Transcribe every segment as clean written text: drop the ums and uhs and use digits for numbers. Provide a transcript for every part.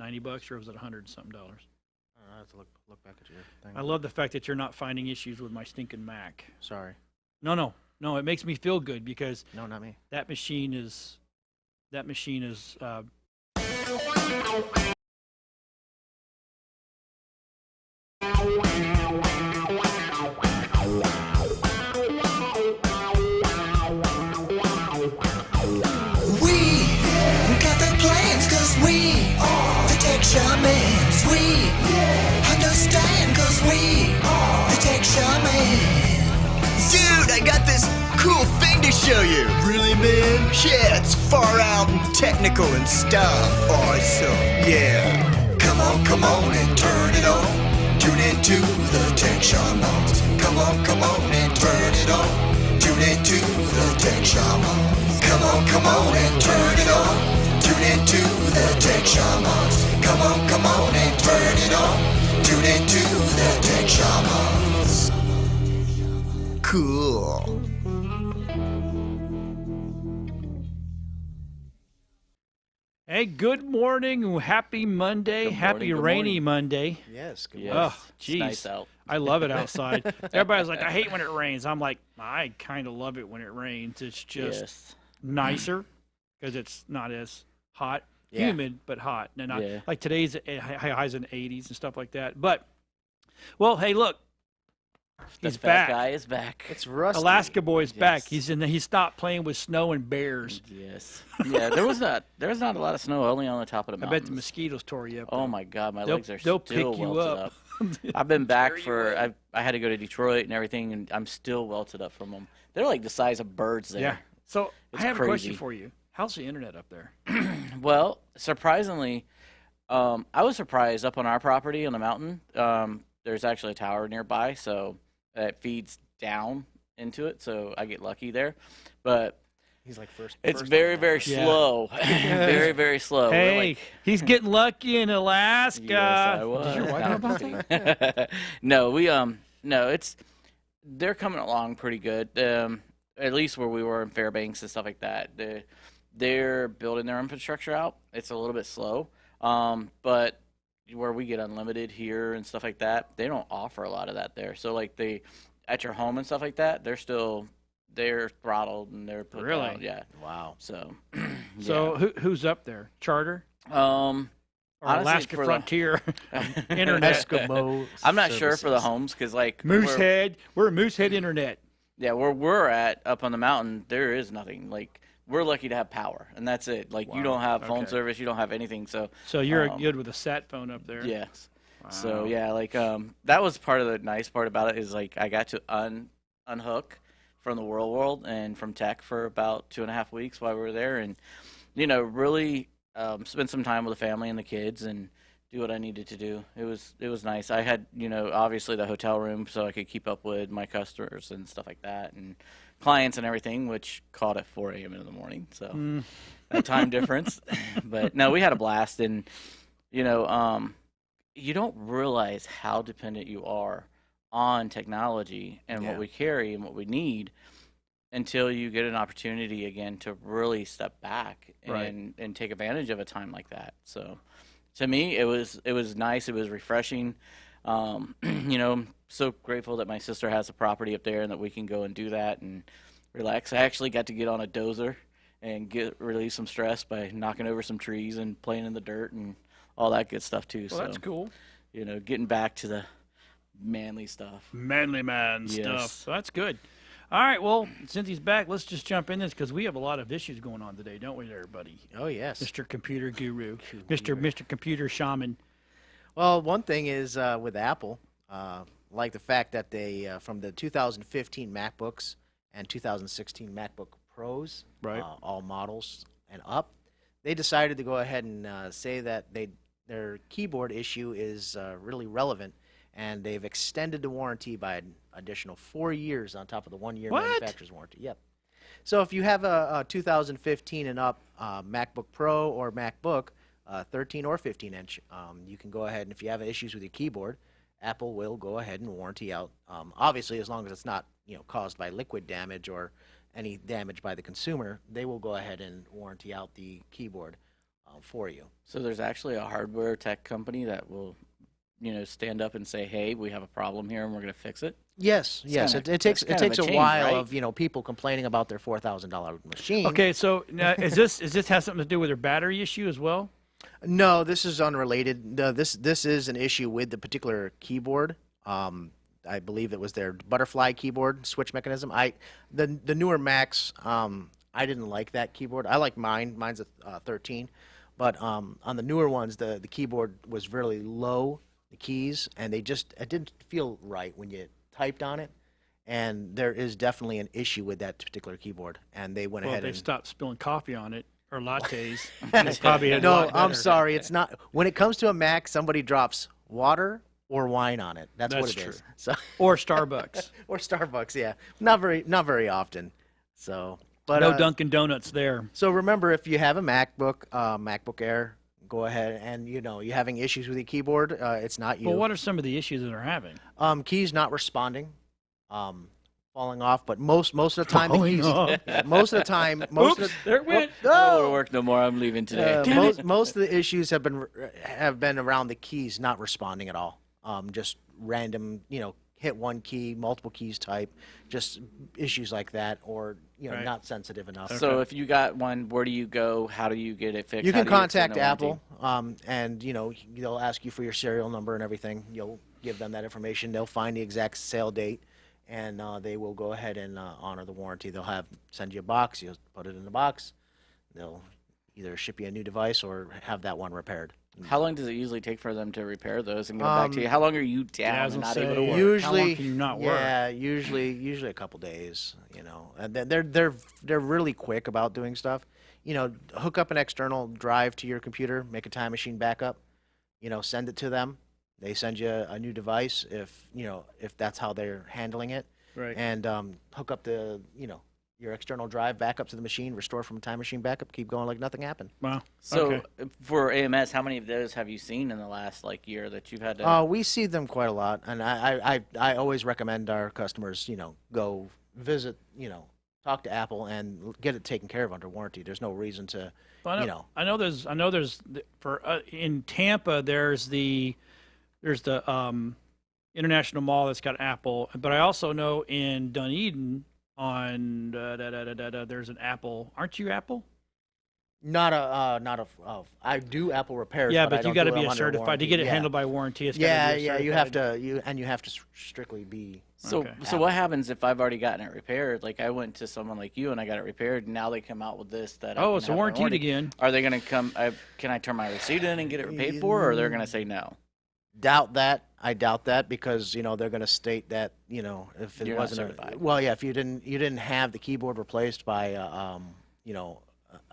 $90 or was it $100-something? I have to look back at your thing. I love the fact that you're not finding issues with my stinking Mac. Sorry. No. It makes me feel good because No, not me. that machine is We got the plans cause we are the tech shamans. We understand cause we are the tech shamans. Dude, I got this cool thing to show you. Really, man? Yeah, it's far out and technical and stuff. Awesome. Yeah. Come on and turn it on. Tune into the tech shamans. Come on and turn it on. Tune into the tech shamans. Come on and turn it on. Tune into the tech shamans. Come on and turn it on. Tune into the tech shamans. Cool. Hey, good morning, happy Monday, Good happy morning, good rainy morning. Monday. Yes. Good Yes. morning. Oh, It's jeez. nice out. I love it outside. Everybody's like, I hate when it rains. I'm like, I kind of love it when it rains. It's just Yes. nicer because it's not as hot, Yeah. humid, but hot. And not, Yeah. like today's highs in the 80s and stuff like that. But, well, hey, look, The he's fat back. guy is back. It's rusty. Alaska boy's back. Yes. He stopped playing with snow and bears. Yes. Yeah, there was not a lot of snow, only on the top of the I mountains. bet the mosquitoes tore you up. Oh though. my God, my They'll- legs are they'll still pick you welted up. up. I've been back Tear you for up. I had to go to Detroit and everything, and I'm still welted up from them. They're like the size of birds there. Yeah. So It's I have a question crazy. for you. How's the internet up there? Well, surprisingly, I was surprised up on our property on the mountain. There's actually a tower nearby, so it feeds down into it, so I get lucky there. But He's like first. it's first very, on very that. Yeah. slow. Very, very slow. We're Hey, like- he's getting lucky in Alaska. Yes, I was. Did your wife know about that? that? No, they're coming along pretty good. At least where we were in Fairbanks and stuff like that. They're building their infrastructure out. It's a little bit slow, but where we get unlimited here and stuff like that, they don't offer a lot of that there. So like at your home and stuff like that, they're throttled and they're put Really? down. Yeah. Wow. So. So who's up there? Charter yeah. or Honestly, Alaska for the- Frontier? Internet. Eskimo. I'm not sure for the services. homes because like Moosehead. We're Moosehead Internet. Yeah, where we're at up on the mountain, there is nothing. Like we're lucky to have power, and that's it. Like you Wow, don't have phone okay. service, you don't have anything. So So you're Um, good with a sat phone up there. yes. Wow. So yeah, like that was part of the nice part about it is like I got to unhook from the world and from tech for about 2.5 weeks while we were there, and really spend some time with the family and the kids and do what I needed to do. It was nice. I had obviously the hotel room so I could keep up with my customers and stuff like that and clients and everything, which called at 4 a.m. in the morning. So that time difference, but no, we had a blast, and you don't realize how dependent you are on technology and Yeah. what we carry and what we need until you get an opportunity again to really step back Right. and take advantage of a time like that. So to me, it was nice. It was refreshing. I'm so grateful that my sister has a property up there and that we can go and do that and relax. I actually got to get on a dozer and relieve some stress by knocking over some trees and playing in the dirt and all that good stuff too. Well, so that's cool. getting back to the manly stuff. Manly man stuff. Yes. So that's good. All right. Well, since he's back, let's just jump in this because we have a lot of issues going on today, don't we, there, buddy? Oh yes. Mr. Computer Guru, Mr. Computer Shaman. Well, one thing is with Apple, like the fact that they from the 2015 MacBooks and 2016 MacBook Pros, Right. all models and up, they decided to go ahead and say that their keyboard issue is really relevant, and they've extended the warranty by an additional 4 years on top of the 1 year What? manufacturer's warranty. Yep. So if you have a 2015 and up MacBook Pro or MacBook, 13 or 15 inch, you can go ahead and if you have issues with your keyboard, Apple will go ahead and warranty out. Obviously, as long as it's not caused by liquid damage or any damage by the consumer, they will go ahead and warranty out the keyboard. for you. So there's actually a hardware tech company that will, stand up and say, "Hey, we have a problem here, and we're going to fix it." Yes, it takes a change, while right? of people complaining about their $4,000 machine. Okay, so now, is this has something to do with their battery issue as well? No, this is unrelated. No, this is an issue with the particular keyboard. I believe it was their butterfly keyboard switch mechanism. The newer Macs, I didn't like that keyboard. I like mine. Mine's a 13, but on the newer ones, the keyboard was really low, the keys, and it didn't feel right when you typed on it. And there is definitely an issue with that particular keyboard. And they went Well, ahead they and stopped spilling coffee on it or lattes. They probably had a no, lot I'm better. sorry. It's not. When it comes to a Mac, somebody drops water or wine on it. That's what it That's is. So Or Starbucks. or Starbucks, yeah. Not very often. So, but No Dunkin' Donuts there. so remember, if you have a MacBook Air, go ahead and you're having issues with your keyboard. It's not you. Well, what are some of the issues that are having? Keys not responding, falling off. But most of the time, the Falling keys. off. Most of the time, most of the, There it went. I don't want to work no more. I'm leaving today. most of the issues have been around the keys not responding at all. Just random, hit one key, multiple keys type, just issues like that, or Right. not sensitive enough. So if you got one, where do you go? How do you get it fixed? You How can do extend contact the warranty? Apple, and they'll ask you for your serial number and everything. You'll give them that information. They'll find the exact sale date, and they will go ahead and honor the warranty. They'll send you a box. You'll put it in the box. They'll either ship you a new device or have that one repaired. How long does it usually take for them to repair those and get back to you? How long are you Yeah, I down was and gonna not able to say, work? Usually, how long can you not work? Yeah, usually a couple days. And they're really quick about doing stuff. Hook up an external drive to your computer, make a time machine backup. Send it to them. They send you a new device if that's how they're handling it. Right. And hook up your external drive back up to the machine, restore from a time machine backup, keep going like nothing happened. Wow. So okay. for AMS, how many of those have you seen in the last year that you've had to? We see them quite a lot, and I always recommend our customers, go visit, talk to Apple and get it taken care of under warranty. There's no reason to, Well, I know there's for in Tampa there's the International Mall that's got Apple, but I also know in Dunedin on there's an Apple. Aren't you Apple? I do Apple repairs. Yeah, but but I you don't got to do be them a under certified to warranty. get it Yeah. handled by warranty. It's Yeah, gotta be a you have certified- to, you have to strictly be. So Okay. so what happens if I've already gotten it repaired? Like I went to someone like you and I got it repaired, and now they come out with this that I Oh, can it's have my warranted warranty. again. Are they going to come? Can I turn my receipt in and get it paid for, or they're going to say no? Doubt that. I doubt that because they're going to state that if it You're not wasn't certified. well, yeah, if you didn't have the keyboard replaced by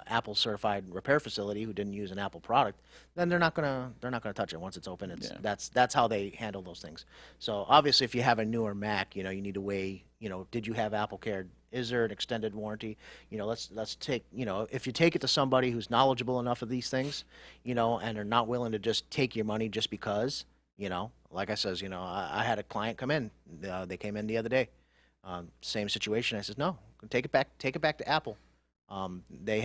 Apple certified repair facility who didn't use an Apple product, then they're not gonna touch it once it's open. That's how they handle those things. So obviously, if you have a newer Mac, you need to weigh. Did you have Apple Care? Is there an extended warranty? Let's take if you take it to somebody who's knowledgeable enough of these things, and are not willing to just take your money just because. Like I says, I had a client come in. They came in the other day. Same situation. I said, no, take it back to Apple. They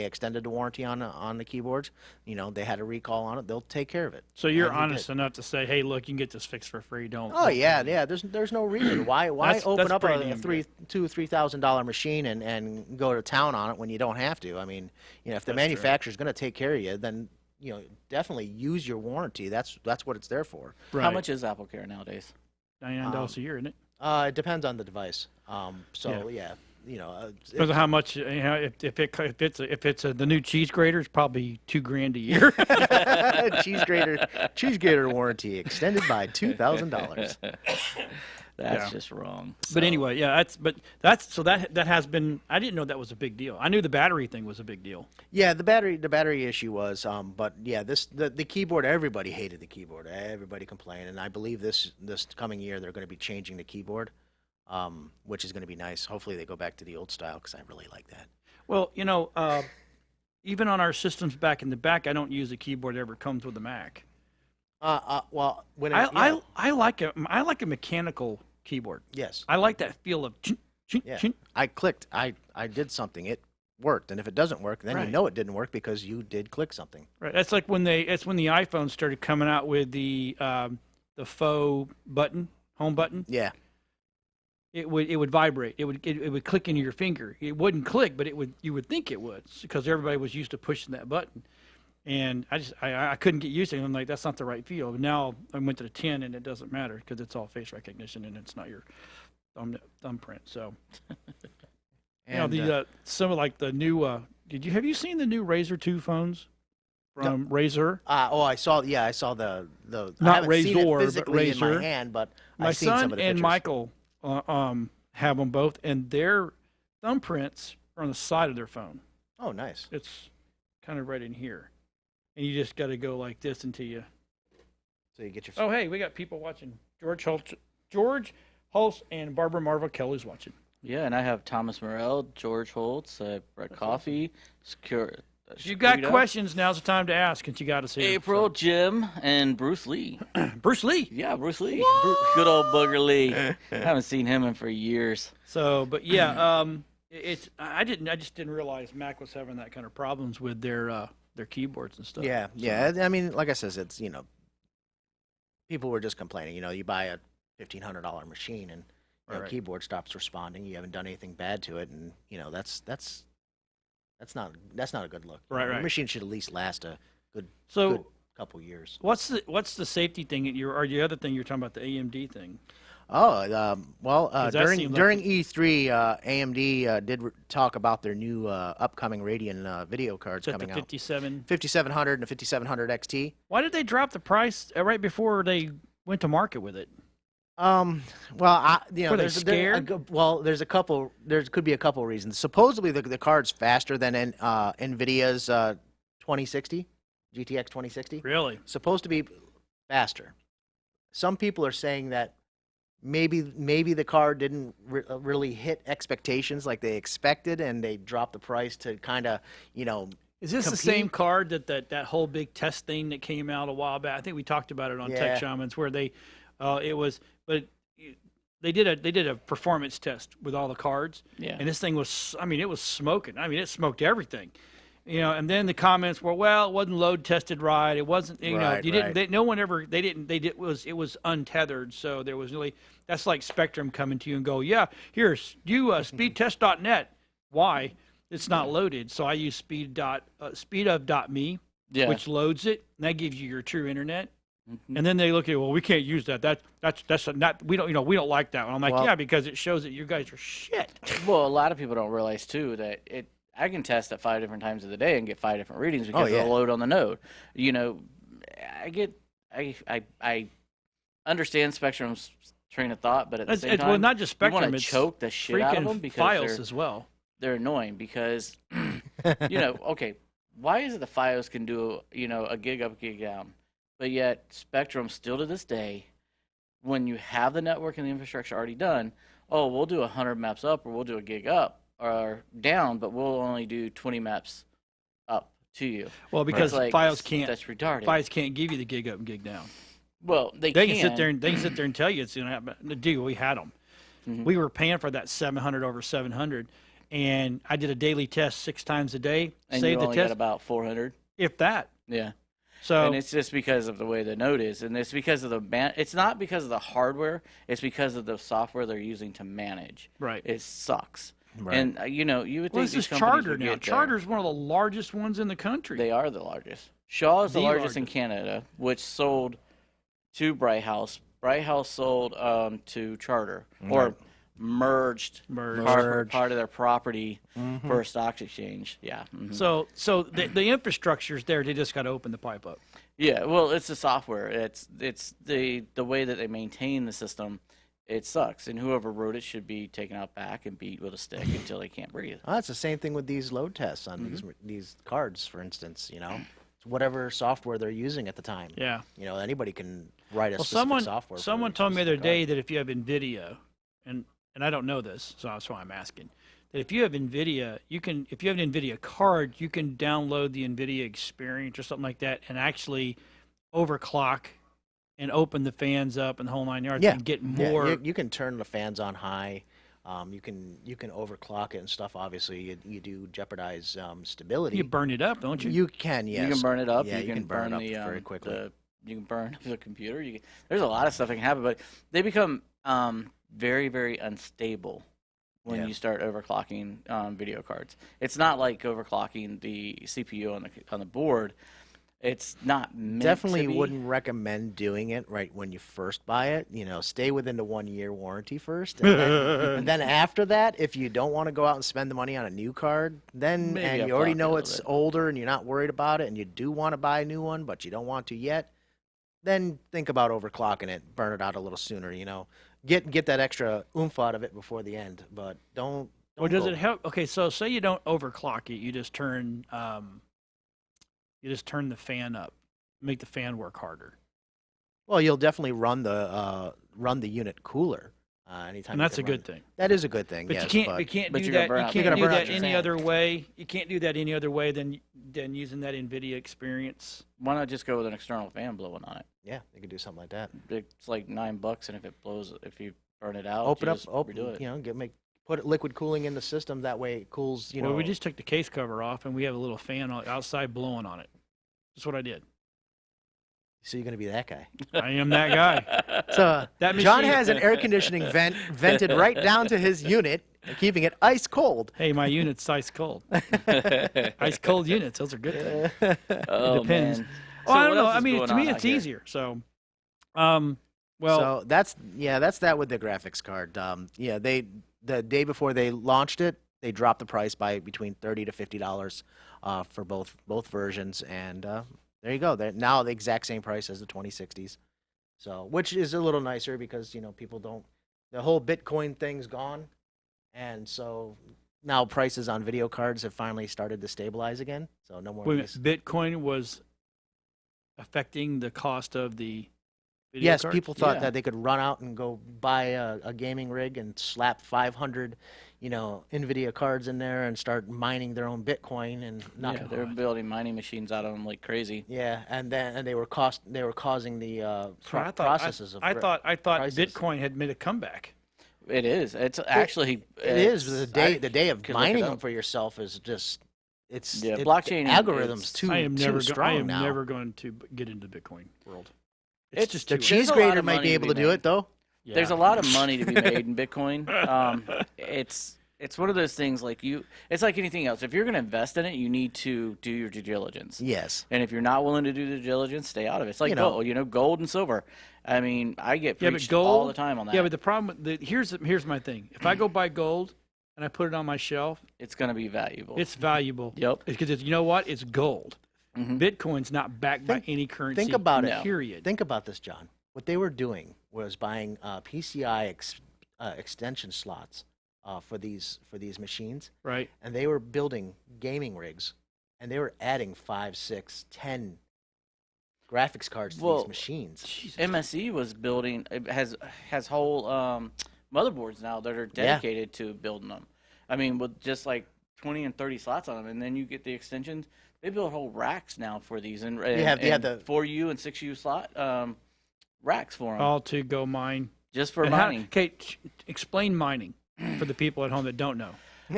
extended the warranty on the keyboards. They had a recall on it. They'll take care of it. So you're And he honest did. enough to say, hey, look, you can get this fixed for free. Don't. Oh yeah. There's no reason why That's open up pretty a damn good. $3,000 machine and go to town on it when you don't have to. I mean, if the That's manufacturer's going to take care of you, then definitely use your warranty. That's what it's there for. Right. How much is Apple Care nowadays? $99 a year, isn't it? It depends on the device. Yeah. Depends on how much. If it's the new cheese grater, it's probably $2,000 a year. cheese grater warranty extended by $2,000. That's Yeah. just wrong. But anyway, yeah, that has been. I didn't know that was a big deal. I knew the battery thing was a big deal. Yeah, the battery issue was, but yeah, the keyboard. Everybody hated the keyboard. Everybody complained, and I believe this coming year they're going to be changing the keyboard, which is going to be nice. Hopefully they go back to the old style because I really like that. Well, even on our systems back in the back, I don't use a keyboard that ever comes with a Mac. Well, when I like a mechanical keyboard. yes, I like that feel of chin, chin, yeah. chin. I clicked. I did something. It worked. And if it doesn't work, then Right. you know it didn't work because you did click something. Right. That's like when the iPhone started coming out with the faux button, home button. Yeah. It would vibrate. It would click into your finger. It wouldn't click, but you would think it would because everybody was used to pushing that button. And I couldn't get used to it. I'm like, that's not the right feel. Now I went to the 10 and it doesn't matter because it's all face recognition and it's not your thumbprint. So, And, some of like the new. Have you seen the new Razr 2 phones from Razr? I saw the I Not haven't seen Razor, it but physically in my Razr. hand, but My I've seen some son of the and pictures. Michael have them both, and their thumbprints are on the side of their phone. Oh, nice. It's kind of right in here, and you just got to go like this until you. So you get your. Oh, hey, we got people watching. George Holtz and Barbara Marva Kelly's watching. Yeah, and I have Thomas Morell, George Holtz, Brett Coffee, Secure. If you got Securito, questions, now's the time to ask, and you got to see April, Jim, and Bruce Lee. Bruce Lee. Yeah, Bruce Lee. Good old Booger Lee. I haven't seen him in for years. So, but yeah, I just didn't realize Mac was having that kind of problems with their keyboards and stuff. Yeah, So- yeah. I mean, like I said, it's people were just complaining. You buy a $1,500 machine and Right. keyboard stops responding. You haven't done anything bad to it, and that's not a good look. Right, The right. machine should at least last a good So, couple years. what's the safety thing or the other thing you're talking about, the AMD thing? Oh, that during seemed like during E3, AMD did talk about their new upcoming Radeon video cards Is that coming the out. 57? 5700 and the 5700 XT. Why did they drop the price right before they went to market with it? Well, Were they there's scared? there's a couple. There could be a couple reasons. Supposedly, the card's faster than NVIDIA's 2060, GTX 2060. Really? Supposed to be faster. Some people are saying that maybe the card didn't really hit expectations like they expected, and they dropped the price to kind of Is this the same card that whole big test thing that came out a while back? I think we talked about it on Yeah. Tech Shamans where they they did a performance test with all the cards. Yeah. And this thing was, it was smoking. It smoked everything. And then the comments were, well, it wasn't load tested right. It wasn't, Right, you didn't, right. no one ever, it was untethered. So there was really, that's like Spectrum coming to you and go, yeah, here's speedtest.net. Why? It's not loaded. So I use speedof.me, Yeah. which loads it, and that gives you your true internet. Mhm. And then they look at, well, we can't use that. That's not, we don't like that one. I'm like, Well- yeah, because it shows that you guys are shit. Well, a lot of people don't realize too that I can test at 5 different times of the day and get 5 different readings because yeah. of the load on the node. I understand Spectrum's train of thought, but at the same time, Well, not just you Spectrum, want to it's choke the shit out of them freaking because Files as well. they're annoying because okay, why is it the Fios can do a gig up, gig down, but yet Spectrum still to this day, when you have the network and the infrastructure already done, we'll do 100 maps up or we'll do a gig up or down, but we'll only do 20 maps up to you. Well, because It's like, Files can't. That's retarded. Files can't give you the gig up and gig down. Well, they They can sit there and tell you it's going to happen. Dude, we had them. Mhm. We were paying for that 700 over 700, and I did a daily test 6 times a day. and saved you the only test, got about 400. if that. Yeah. So And it's just because of the way the node is, and it's because of it's not because of the hardware, it's because of the software they're using to manage. right. It sucks. Right. And you would Well, think this these is companies Charter would now. get there. Charter's one of the largest ones in the country. They are the largest. Shaw is the The largest in largest. Canada, which sold to Bright House. Bright House sold to Charter, or merged Merged. part of their property Mhm. for a stock exchange. Yeah. Mhm. So the infrastructure's there. They just got to open the pipe up. Yeah, well, it's the software. It's the way that they maintain the system. It sucks, and whoever wrote it should be taken out back and beat with a stick until they can't breathe. Oh, it's the same thing with these load tests on Mm-hmm. these cards, for instance. It's whatever software they're using at the time. Yeah. Anybody can write a Well, specific software. for someone a told me the other specific day that if you have NVIDIA, and I don't know this, so that's why I'm asking, that if you have NVIDIA, if you have an NVIDIA card, you can download the NVIDIA Experience or something like that and actually overclock and open the fans up and the whole 9 yards Yeah. and get card. Yeah, more. you can turn the fans on high. You can overclock it and stuff. Obviously, you do jeopardize stability. You burn it up, don't you? You can, yes. You can burn it up. Yeah, you can burn it up the very quickly. you can burn the computer. There's a lot of stuff that can happen, but they become very, very unstable when you start overclocking video cards. It's not like overclocking the CPU on the board. It's not meant Definitely to be. wouldn't recommend doing it right when you first buy it. Stay within the 1-year warranty first, and then after that, if you don't want to go out and spend the money on a new card, then Maybe and I'll you already clock it know a it's little bit. older and you're not worried about it, and you do want to buy a new one, but you don't want to yet, then think about overclocking it, burn it out a little sooner. Get that extra oomph out of it before the end, but don't. Or does go- it help? Okay, so say you don't overclock it, you just turn the fan up, make the fan work harder, Well, you'll definitely run the unit cooler anytime. and you that's a can run good thing. That is a good thing. But yes, you but can't But do you're gonna that. burn You out- can't You're do gonna burn that out your any fan. other way. You can't do that any other way than using that NVIDIA experience. Why not just go with an external fan blowing on it? yeah, you can do something like that. It's like $9, and if you burn it out, Open you up, just open, redo it. put liquid cooling in the system. That way it cools. Well, we just took the case cover off, and we have a little fan outside blowing on it. That's what I did. So you're gonna be that guy. I am that guy. So That John machine- has an air conditioning vent vented right down to his unit, keeping it ice cold. Hey, my unit's ice cold. Ice cold units, those are good things. Oh, depends. man. Well, I So don't what know. else I is mean, going to me, on out it's here? easier. So, well, So that's that with the graphics card. The day before they launched it, they dropped the price by between $30 to $50 for both versions, and there you go. They're now the exact same price as the 2060s. So, which is a little nicer because people don't. The whole Bitcoin thing's gone, and so now prices on video cards have finally started to stabilize again. So no more. wait a of minute, this- Bitcoin was affecting the cost of the video Yes, cards? people thought Yeah. that they could run out and go buy a gaming rig and slap 500, NVIDIA cards in there and start mining their own Bitcoin and not. Yeah, they're building mining machines out of them like crazy. Yeah, and they were causing the So I thought, processes of. I thought prices. Bitcoin had made a comeback. It is. It's actually. It is the day. I The day of could look it mining them up. for yourself is just. It's Yeah, it- blockchain the is- algorithms too I am too never. strong I am now. never going to get into the Bitcoin world. It's just The too cheap. early. cheese There's a lot grater of might money be to able be to do made. it though. Yeah. There's a lot of money to be made in Bitcoin. It's one of those things like it's like anything else. If you're going to invest in it, you need to do your due diligence. Yes. And if you're not willing to do the due diligence, stay out of it. It's like gold and silver. I mean, I get Yeah, but preached gold all the time on that. Yeah, but the problem here's my thing. If I go buy gold and I put it on my shelf, it's going to be valuable. it's valuable. Yep. Because you know what? It's gold. Bitcoin's not backed by any currency. Think about it. Period. Think about this, John. What they were doing was buying PCI extension slots for these machines, Right. and they were building gaming rigs, and they were adding 5, 6, 10 graphics cards to these machines. Jesus. MSE was building. It has whole motherboards now that are dedicated to building them. I mean, with just like 20 and 30 slots on them, and then you get the extensions. They build whole racks now for these, and You have the 4U and 6U slot racks for them, All to go mine. just for And how- mining. Okay, explain mining for the people at home that don't know.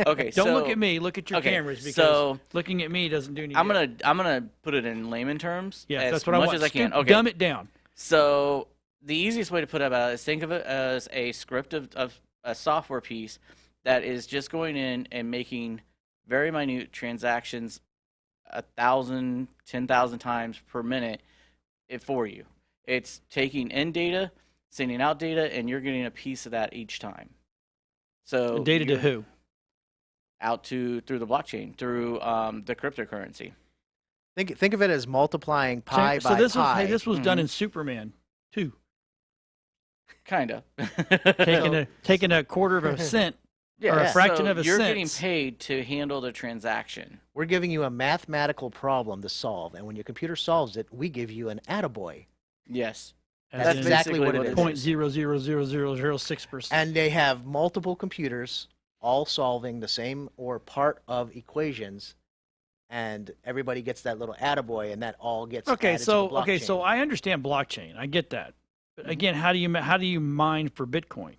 Okay, Don't so look at me. Look at your okay, cameras because so- looking at me doesn't do any I'm good. gonna put it in layman terms. Yeah, as that's what much I want. as I can. Scoop- Okay, Dumb it down. So the easiest way to put it about it is think of it as a script of a software piece that is just going in and making very minute transactions 1,000, 10,000 times per minute for you. It's taking in data, sending out data, and you're getting a piece of that each time. So Data to you're who? Out through the blockchain, through the cryptocurrency. Think of it as multiplying pi so by this pi. was hey, this was done in Superman 2. Kinda. Taking a quarter of a cent Yeah, or a fraction so of a you're cent. getting paid to handle the transaction. We're giving you a mathematical problem to solve, and when your computer solves it, we give you an attaboy. Yes. As That's in exactly what it is. 0.00006%. And they have multiple computers all solving the same or part of equations, and everybody gets that little attaboy, and that all gets Okay, added so to the blockchain. I understand blockchain. I get that. But again, how do you mine for Bitcoin?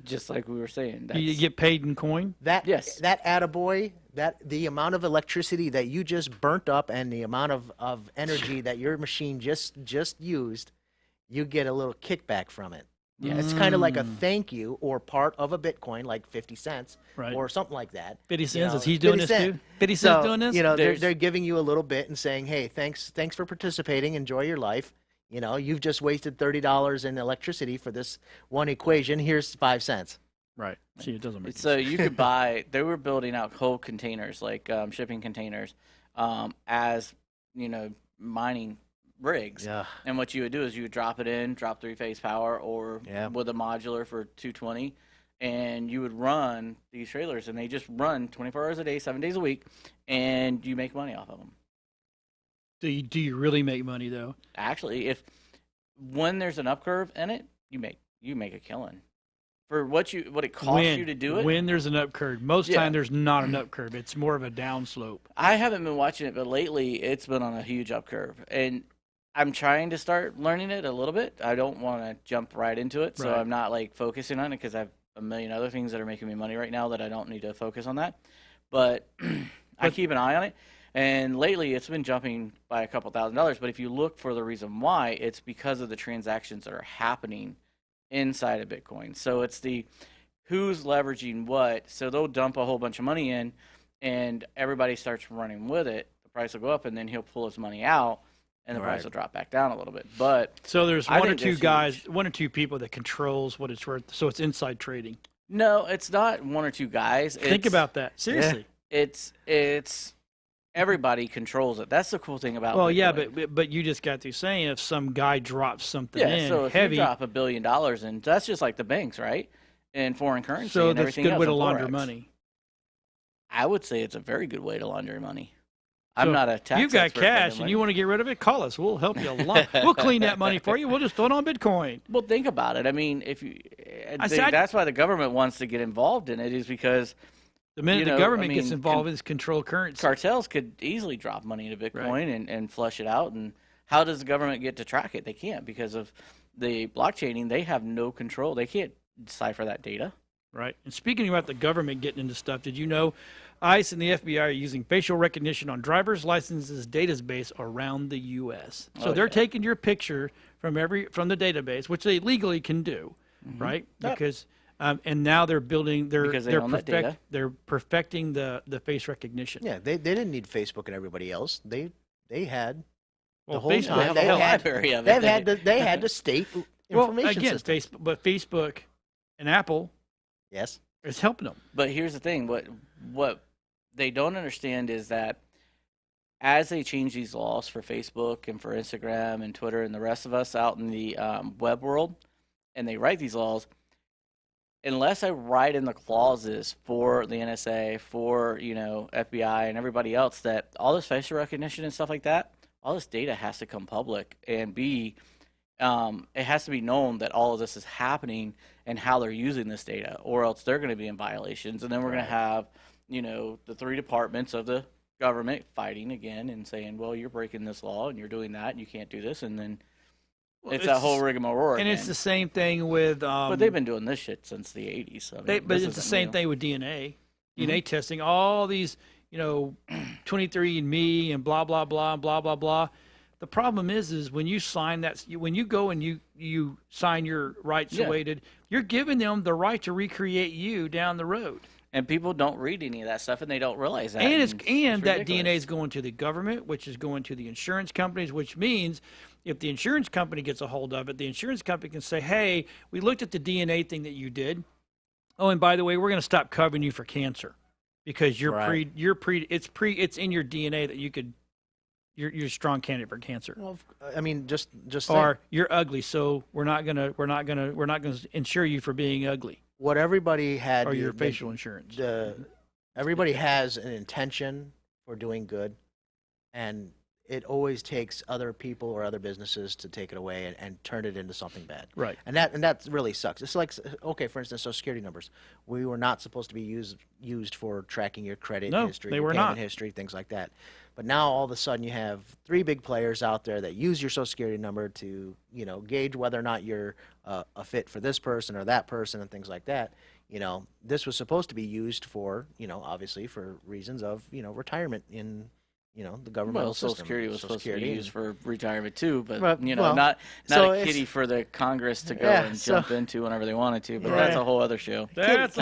just like we were saying. Do you get paid in coin? That Yes. that attaboy, that the amount of electricity that you just burnt up and the amount of energy that your machine just used, you get a little kickback from it. Yeah, it's kind of like a thank you or part of a Bitcoin, like 50 cents Right. or something like that. 50 You cents? know, Is he doing 50 this cent. too? 50 So, cents doing this? You know, There's- they're giving you a little bit and saying, hey, thanks for participating. Enjoy your life. You know, you've just wasted $30 in electricity for this one equation. Here's 5 cents. Right. See, it doesn't make So sense. you could buy. They were building out whole containers, like shipping containers, as mining rigs. Yeah. And what you would do is you would drop it in, drop 3-phase power, or Yeah. with a modular for 220, and you would run these trailers, and they just run 24 hours a day, 7 days a week, and you make money off of them. Do you really make money though? Actually, when there's an up curve in it, you make a killing for what it costs you to do it. When there's an up curve. Most Yeah. time there's not an up curve. It's more of a down slope. I haven't been watching it, but lately it's been on a huge up curve, and I'm trying to start learning it a little bit. I don't want to jump right into it, so Right. I'm not like focusing on it because I have a million other things that are making me money right now that I don't need to focus on that. But I keep an eye on it, and lately it's been jumping by a couple $1,000s. But if you look for the reason why, it's because of the transactions that are happening inside of Bitcoin. So it's the who's leveraging what. So they'll dump a whole bunch of money in, and everybody starts running with it. The price will go up, and then he'll pull his money out, and the price Right. will drop back down a little bit. But So there's I one or think two that's guys, huge. one or two people that controls what it's worth. So it's inside trading. no, it's not one or two guys. Think It's- about that. Seriously. It's everybody controls it. That's the cool thing about Well, yeah, Bitcoin. but you just got through saying if some guy drops something yeah. in So if heavy, you drop $1 billion, and that's just like the banks, right? And foreign currency so and that's a everything good else way to in launder Forex. money. I would say it's a very good way to launder money. So I'm not a tax. You've got expert by cash the and you way. want to get rid of it, call us. We'll help you a lot. We'll clean that money for you. We'll just throw it on Bitcoin. Well, think about it. I mean, if you, I said- that's why the government wants to get involved in it, is because The minute You know, the government I gets mean, involved, it's control currency. cartels could easily drop money into Bitcoin and flush it out. And how does the government get to track it? They can't because of the blockchaining. They have no control. They can't decipher that data. Right. And speaking about the government getting into stuff, did you know ICE and the FBI are using facial recognition on driver's licenses database around the U.S. So Oh, they're yeah. taking your picture from the database, which they legally can do, right? Yep. Because and now they're building Because they own that data. they're perfecting the face recognition. Yeah, they didn't need Facebook and everybody else. They had Well, the whole Facebook, time. have a They whole had, library of it. they had the state well, information again, system. but Facebook and Apple Yes. is helping them. But here's the thing: what they don't understand is that as they change these laws for Facebook and for Instagram and Twitter and the rest of us out in the web world, and they write these laws, unless I write in the clauses for the NSA, for FBI and everybody else that all this facial recognition and stuff like that, all this data has to come public and be. It has to be known that all of this is happening and how they're using this data, or else they're going to be in violations, and then we're going to have, the three departments of the government fighting again and saying, well, you're breaking this law and you're doing that and you can't do this, and then it's that whole rigmarole. And it's the same thing with. But they've been doing this shit since the 80s. So, I mean, But this it's the isn't same new. thing with DNA testing. All these, 23andMe and blah blah blah and blah blah blah. The problem is when you sign that, when you go and you sign your rights Yeah. awaited, you're giving them the right to recreate you down the road. And people don't read any of that stuff, and they don't realize that. And it's that ridiculous. DNA is going to the government, which is going to the insurance companies, which means if the insurance company gets a hold of it, the insurance company can say, "Hey, we looked at the DNA thing that you did. Oh, and by the way, we're going to stop covering you for cancer because Right. it's in your DNA that you're a strong candidate for cancer, Well, I mean, just or you're ugly, so we're not gonna insure you for being ugly, what everybody had. or your the- facial insurance." everybody has an intention for doing good, and it always takes other people or other businesses to take it away and turn it into something bad. Right. And that really sucks. It's like, okay, for instance, Social Security numbers. We were not supposed to be used for tracking your credit No, history, they your were payment not. history, things like that. But now all of a sudden you have 3 big players out there that use your Social Security number to, gauge whether or not you're a fit for this person or that person and things like that. This was supposed to be used for, obviously for reasons of, retirement in, the governmental Well, Social system. Security was Social supposed to be Security used for retirement too, but Well, not well, not so a it's- kitty for the Congress to go Yeah, and so- jump into whenever they wanted to. But Right. that's a whole other show. That's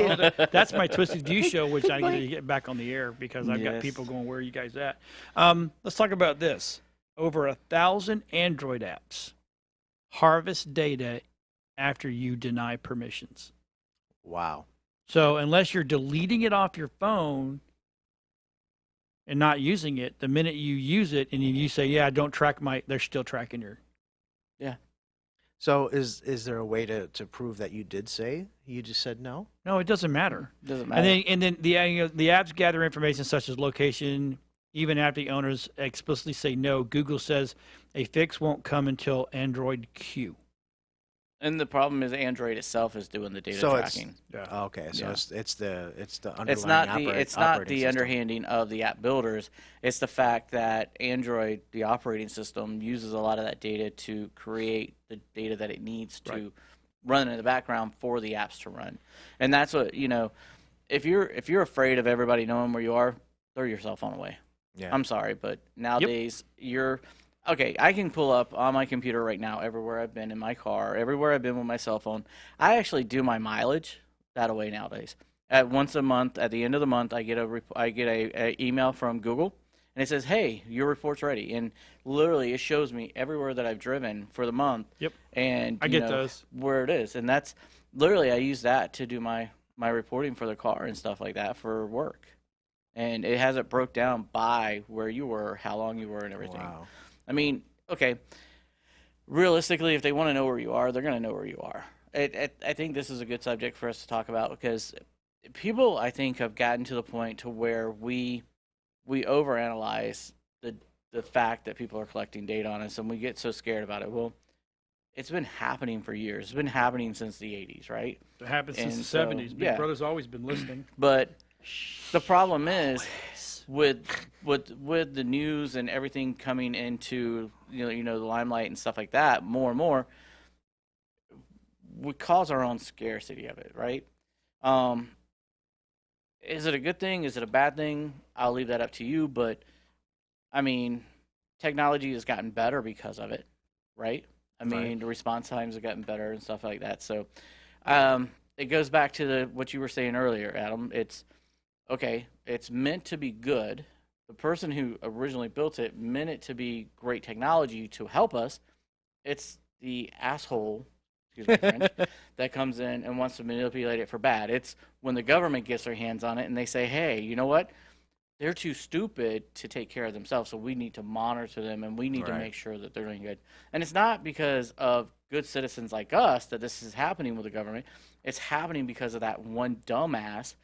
that's my Twisted View show, which I need to get back on the air because I've got Yes. people going, "Where are you guys at?" Let's talk about this. Over 1,000 Android apps harvest data after you deny permissions. Wow. So unless you're deleting it off your phone and not using it, the minute you use it and you say, "Yeah, don't track they're still tracking your." So is there a way to prove that you did say you just said no? No, it doesn't matter. Doesn't matter. And then the apps gather information such as location. Even after the owners explicitly say no, Google says a fix won't come until Android Q. And the problem is Android itself is doing the data So it's- tracking. Yeah. Okay, so Yeah. it's the underlying It's not the operating system. underhanding of the app builders. It's the fact that Android, the operating system, uses a lot of that data to create the data that it needs to run in the background for the apps to run. And that's what if you're afraid of everybody knowing where you are, throw your cell phone away. Yeah. I'm sorry, but nowadays okay, I can pull up on my computer right now everywhere I've been in my car, everywhere I've been with my cell phone. I actually do my mileage that away nowadays. At once a month, at the end of the month, I get a email from Google, and it says, "Hey, your report's ready." And literally, it shows me everywhere that I've driven for the month. Yep. And I get those. where it is, and that's literally I use that to do my reporting for the car and stuff like that for work. And it has it broke down by where you were, how long you were, and everything. Wow. I mean, okay, realistically, if they want to know where you are, they're going to know where you are. I think this is a good subject for us to talk about because people, I think, have gotten to the point to where we overanalyze the fact that people are collecting data on us, and we get so scared about it. Well, it's been happening for years. It's been happening since the 80s, right? It happened since And the so, 70s. Big yeah. Brother's always been listening. But the problem is with the news and everything coming into the limelight and stuff like that, more and more, we cause our own scarcity of it, right? Is it a good thing? Is it a bad thing? I'll leave that up to you. But I mean, technology has gotten better because of it, right? I mean, the response times have gotten better and stuff like that. So it goes back to what you were saying earlier, Adam. It's okay. It's meant to be good. The person who originally built it meant it to be great technology to help us. It's the asshole, excuse my French, that comes in and wants to manipulate it for bad. It's when the government gets their hands on it and they say, hey, you know what? They're too stupid to take care of themselves, so we need to monitor them and we need to make sure that they're doing good. And it's not because of good citizens like us that this is happening with the government. It's happening because of that one dumbass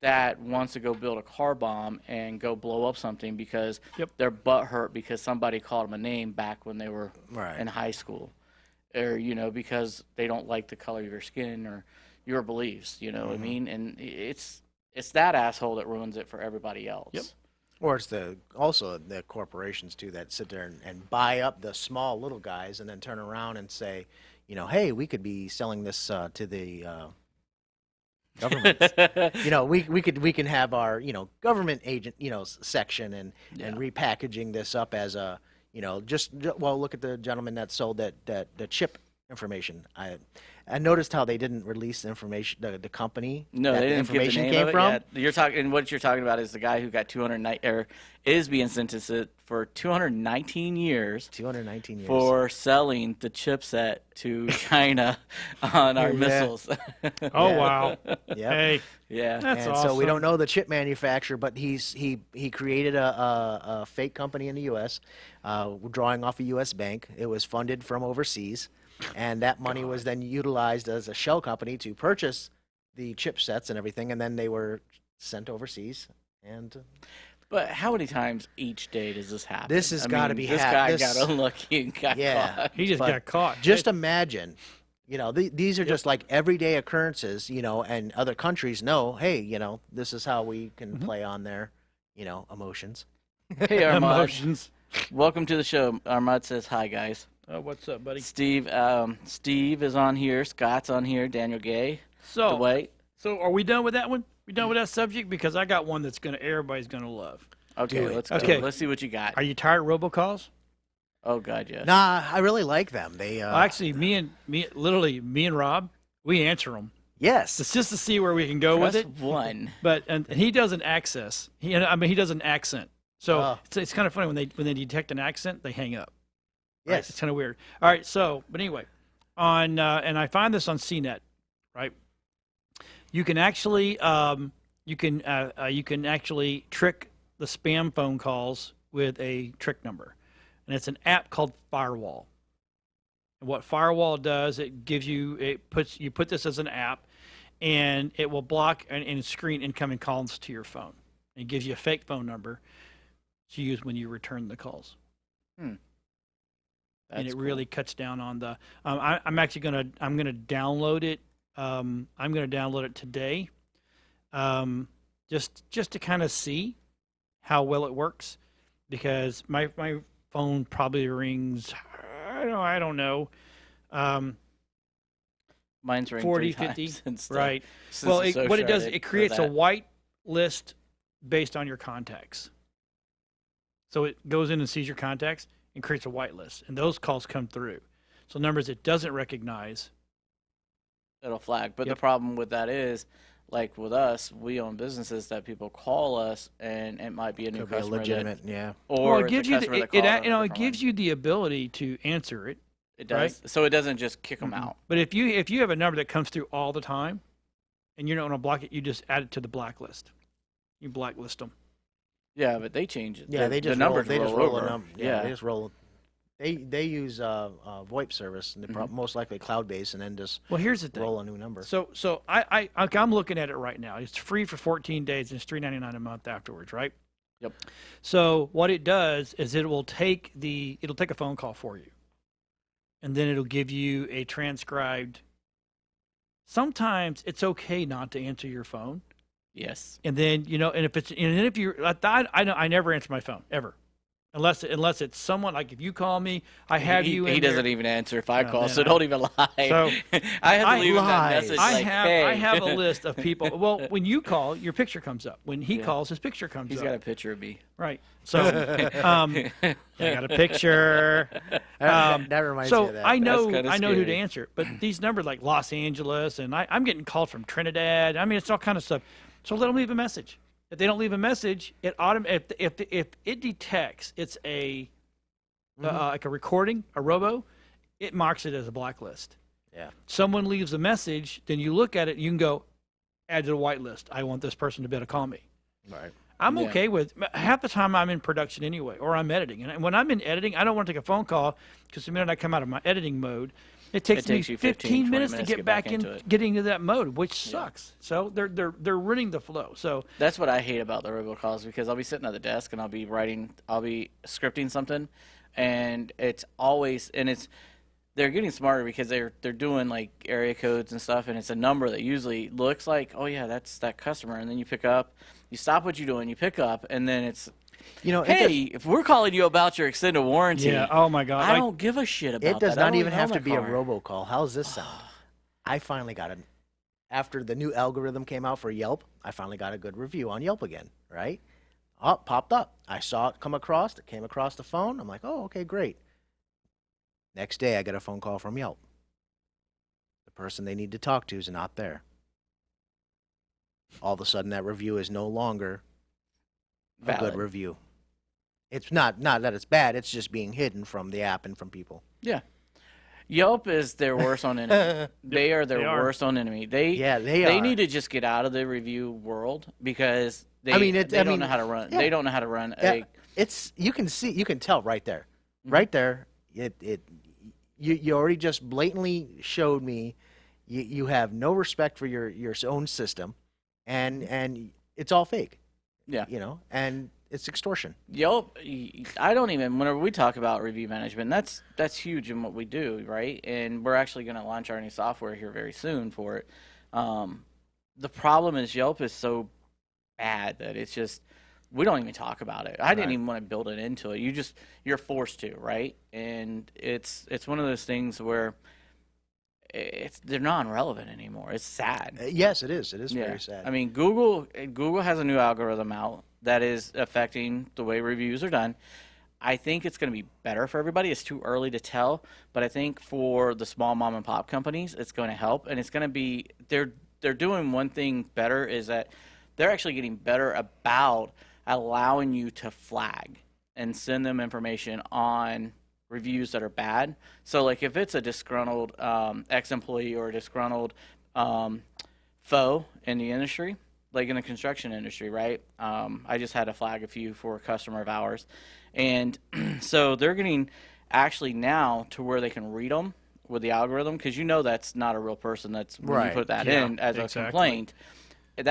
that wants to go build a car bomb and go blow up something because their butt hurt because somebody called them a name back when they were in high school, or because they don't like the color of your skin or your beliefs. You know what I mean? And it's that asshole that ruins it for everybody else. Or it's also the corporations too that sit there and buy up the small little guys and then turn around and say, hey, we could be selling this to the government. we can have our government agent section and repackaging this up as a look at the gentleman that sold the chip information. I noticed how they didn't release the information, the company. No, that they the didn't give the information name came of it. from. Yeah, what you're talking about is the guy who got 209 is being sentenced for 219 years 219 years for selling the chipset to China on our missiles. Oh, wow. Yep. Hey, Yeah. that's and awesome. so we don't know the chip manufacturer, but he created a fake company in the U.S., drawing off a U.S. bank. It was funded from overseas, and that money was then utilized as a shell company to purchase the chipsets and everything, and then they were sent overseas. And But how many times each day does this happen? This has gotta be This guy got unlucky and got caught. He just But got caught. Just imagine, these are just like everyday occurrences, and other countries know, hey, this is how we can play on their, emotions. Hey, Armand. Emotions. Welcome to the show. Armand says hi, guys. Oh, what's up, buddy? Steve is on here. Scott's on here. Daniel Gay. So, Dwight. so are we done with that one? We done with that subject? Because I got one that's everybody's gonna love. Okay, Do it. let's go. Okay. Let's see what you got. Are you tired of robocalls? Oh God, yes. Nah, I really like them. They Well, actually, me and Rob, we answer them. yes. It's just to see where we can go Press with it. one. But and he does an access. He does an accent. So Oh. it's kind of funny when they detect an accent, they hang up. Right? Yes. It's kind of weird. All right. So, but anyway, on and I find this on CNET, right? You can actually you can actually trick the spam phone calls with a trick number, and it's an app called Firewall. And what Firewall does, you put this as an app, and it will block and screen incoming calls to your phone. It gives you a fake phone number to use when you return the calls. And That's it cool. really cuts down on the. I'm actually gonna download it. I'm gonna download it today, just to kind of see how well it works, because my phone probably rings. I don't know. Mine's ring 40, 3 50, times and stuff. right. Since Well, it's so what it does, shredded it for creates a that. white list based on your contacts. So it goes in and sees your contacts and creates a white list, and those calls come through. So numbers it doesn't recognize. It'll flag. But Yep. the problem with that is, like with us, we own businesses that people call us, and it might be a new Could be a customer. legitimate, yeah. Or Well, it it's a gives you customer that it called on a it different gives line. you the ability to answer it. It does. So it doesn't just kick them out. But if you have a number that comes through all the time, and you don't want to block it, you just add it to the blacklist. You blacklist them. Yeah, but they change it. Yeah, The- they just the numbers roll, they just roll roll a over. number. Yeah. They just roll. They use VoIP service, and they most likely cloud based, and then just Well, here's the thing. roll a new number. So I'm looking at it right now. It's free for 14 days and it's $3.99 a month afterwards, right? Yep. So what it does is it'll take a phone call for you, and then it'll give you a transcribed. Sometimes it's okay not to answer your phone, Yes. and then if you I never answer my phone ever, unless it's someone like if you call me, I have he, you. He in doesn't there. even answer if I No, call, then so I- don't even lie. So, I have to I leave him that lied. message. I like, have hey. I have a list of people. Well, when you call, your picture comes up. When he Yeah. calls, his picture comes He's up. got a picture of me. Right. So I got a picture. That reminds me So of that. I know kinda who to scary. answer. But these numbers like Los Angeles, and I'm getting called from Trinidad. I mean, it's all kind of stuff. So let them leave a message. If they don't leave a message, if it detects it's a like a recording, a robo, it marks it as a blacklist. Yeah. Someone leaves a message, then you look at it, you can go add to the whitelist. I want this person to be able to call me. Right. I'm Yeah. okay with half the time I'm in production anyway, or I'm editing. And when I'm in editing, I don't want to take a phone call because the minute I come out of my editing mode, it takes me takes you 15 20 minutes to get back into it. getting into that mode, which sucks. So they're ruining the flow. So That's what I hate about the robocalls, because I'll be sitting at the desk and I'll be scripting something, and they're getting smarter because they're doing like area codes and stuff, and it's a number that usually looks like, oh yeah, that's that customer, and then you pick up, you stop what you're doing, you pick up, and then it's, hey, if we're calling you about your extended warranty, yeah, oh my god, I don't give a shit about that. It does I not don't even have own to that be a car. robocall. How's this sound? I finally got it. After the new algorithm came out for Yelp, I finally got a good review on Yelp again, right? Oh, it popped up. I saw it come across. It came across the phone. I'm like, oh, okay, great. Next day, I get a phone call from Yelp. The person they need to talk to is not there. All of a sudden, that review is no longer a Valid. good review. It's not that it's bad. It's just being hidden from the app and from people. Yeah. Yelp is their worst on enemy. They are their They are. worst on enemy. They are. need to just get out of the review world, because they don't know how to run. yeah. They don't know how to run Yeah, it's you can tell right there, right there. You already just blatantly showed me you have no respect for your own system, and it's all fake. Yeah. And it's extortion. Yelp, I don't even, whenever we talk about review management, that's huge in what we do, right? And we're actually going to launch our new software here very soon for it. The problem is Yelp is so bad that it's just, we don't even talk about it. I didn't even want to build it into it. You're forced to, right? And it's one of those things where they're non-relevant anymore. It's sad. Yes, it is. It is very sad. I mean, Google has a new algorithm out that is affecting the way reviews are done. I think it's going to be better for everybody. It's too early to tell, but I think for the small mom and pop companies, it's going to help, and it's going to be they're doing one thing better, is that they're actually getting better about allowing you to flag and send them information on reviews that are bad. So like if it's a disgruntled ex-employee or a disgruntled foe in the industry, like in the construction industry, right? I just had to flag a few for a customer of ours. And so they're getting actually now to where they can read them with the algorithm, because that's not a real person. That's when you put that in as a complaint. You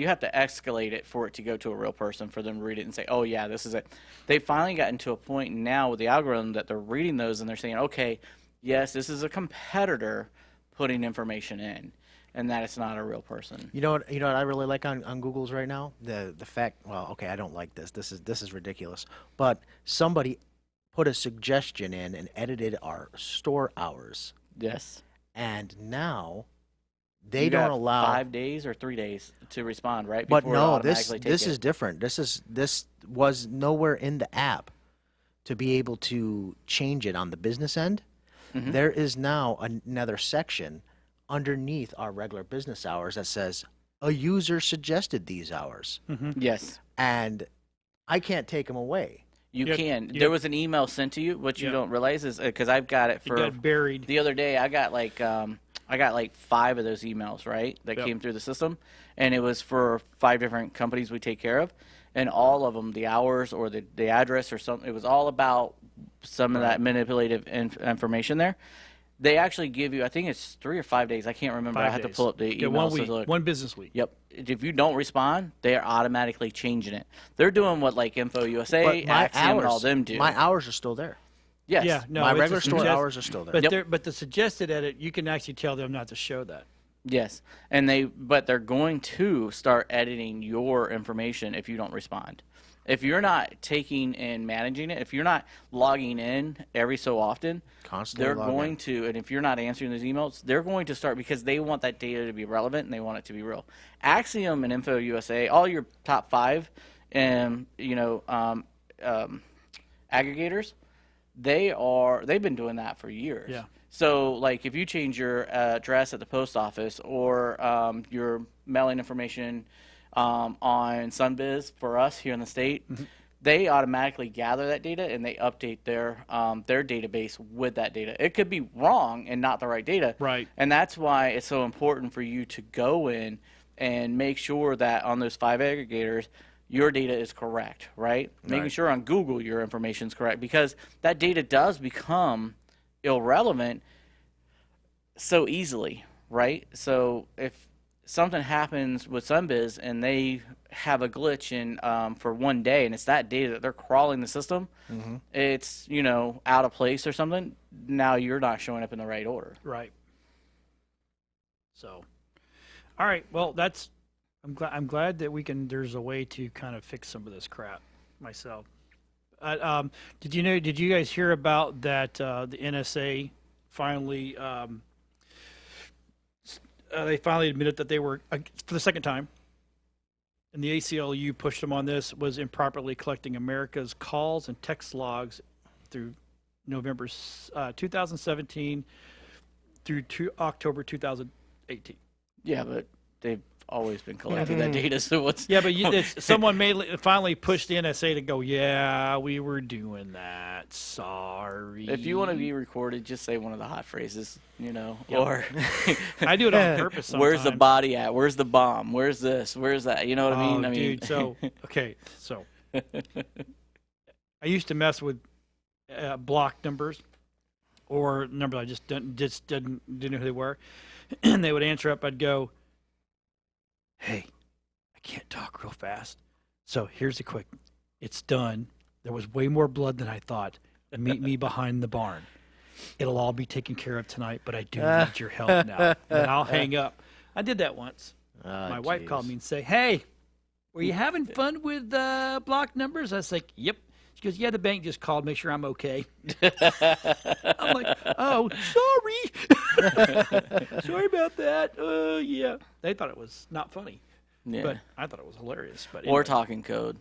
have to escalate it for it to go to a real person for them to read it and say, oh yeah, this is it. They've finally gotten to a point now with the algorithm that they're reading those and they're saying, okay, yes, this is a competitor putting information in, and that it's not a real person. You know what I really like on Google's right now? The fact, well, okay, I don't like this. This is ridiculous. But somebody put a suggestion in and edited our store hours. Yes. And now they don't allow 5 days or 3 days to respond, right? But Before it no, automatically this take is it. different. This was nowhere in the app to be able to change it on the business end. Mm-hmm. There is now another section underneath our regular business hours that says a user suggested these hours. Mm-hmm. Yes. And I can't take them away. You Yep. can. Yep. There was an email sent to you. What you Yep. don't realize is because I've got it It for got buried. the other day. I got like 5 of those emails, right, that Yep. came through the system, and it was for 5 different companies we take care of, and all of them, the hours or the address or something, it was all about some of that manipulative information there. They actually give you, I think it's 3 or 5 days. I can't remember. 5 I have to days. pull up the Yeah, emails. 1 to week, look. 1 business week. Yep. If you don't respond, they are automatically changing it. They're doing what like Info USA, But my Axiom, and all hours, them do. my hours are still there. Yes. Yeah, no, my it's a regular store suggest- hours are still there. But Yep. but the suggested edit, you can actually tell them not to show that. Yes, but they're going to start editing your information if you don't respond. If you're not taking and managing it, if you're not logging in every so often, Constantly they're log in. going to, and if you're not answering those emails, they're going to start, because they want that data to be relevant and they want it to be real. Axiom and Info USA, all your top 5, aggregators, they've been doing that for years. Yeah. So, like, if you change your address at the post office or your mailing information on SunBiz for us here in the state, Mm-hmm. they automatically gather that data and they update their database with that data. It could be wrong and not the right data. Right. And that's why it's so important for you to go in and make sure that on those 5 aggregators, your data is correct, right? Making sure on Google your information is correct, because that data does become irrelevant so easily, right? So if something happens with SunBiz and they have a glitch in for 1 day, and it's that data that they're crawling the system, it's out of place or something. Now you're not showing up in the right order. Right. So, all right. Well, I'm glad that there's a way to kind of fix some of this crap myself. Did you guys hear about that? The NSA finally they finally admitted that they were, for the second time, and the ACLU pushed them on this, was improperly collecting America's calls and text logs through November 2017 through October 2018. Yeah, but they've always been collecting that data. So what's Yeah, but someone finally pushed the NSA to go, yeah, we were doing that. Sorry. if you want to be recorded, just say one of the hot phrases, or I do it on purpose sometimes. where's the body at? Where's the bomb? Where's this? Where's that? You know what I mean? Oh, I mean, dude, so I used to mess with block numbers or numbers I just didn't know who they were, and they would answer up. I'd go, "Hey, I can't talk real fast, so here's a quick It's done. There was way more blood than I thought. Meet me behind the barn. It'll all be taken care of tonight, but I do need your help now. And I'll hang up. I did that once. My wife called me and said, "Hey, were you having fun with block numbers?" I was like, "Yep." She goes, "Yeah, the bank just called. Make sure I'm okay." I'm like, "Oh, sorry. Sorry about that. Yeah." They thought it was not funny, but I thought it was hilarious. But Or anyway. talking code.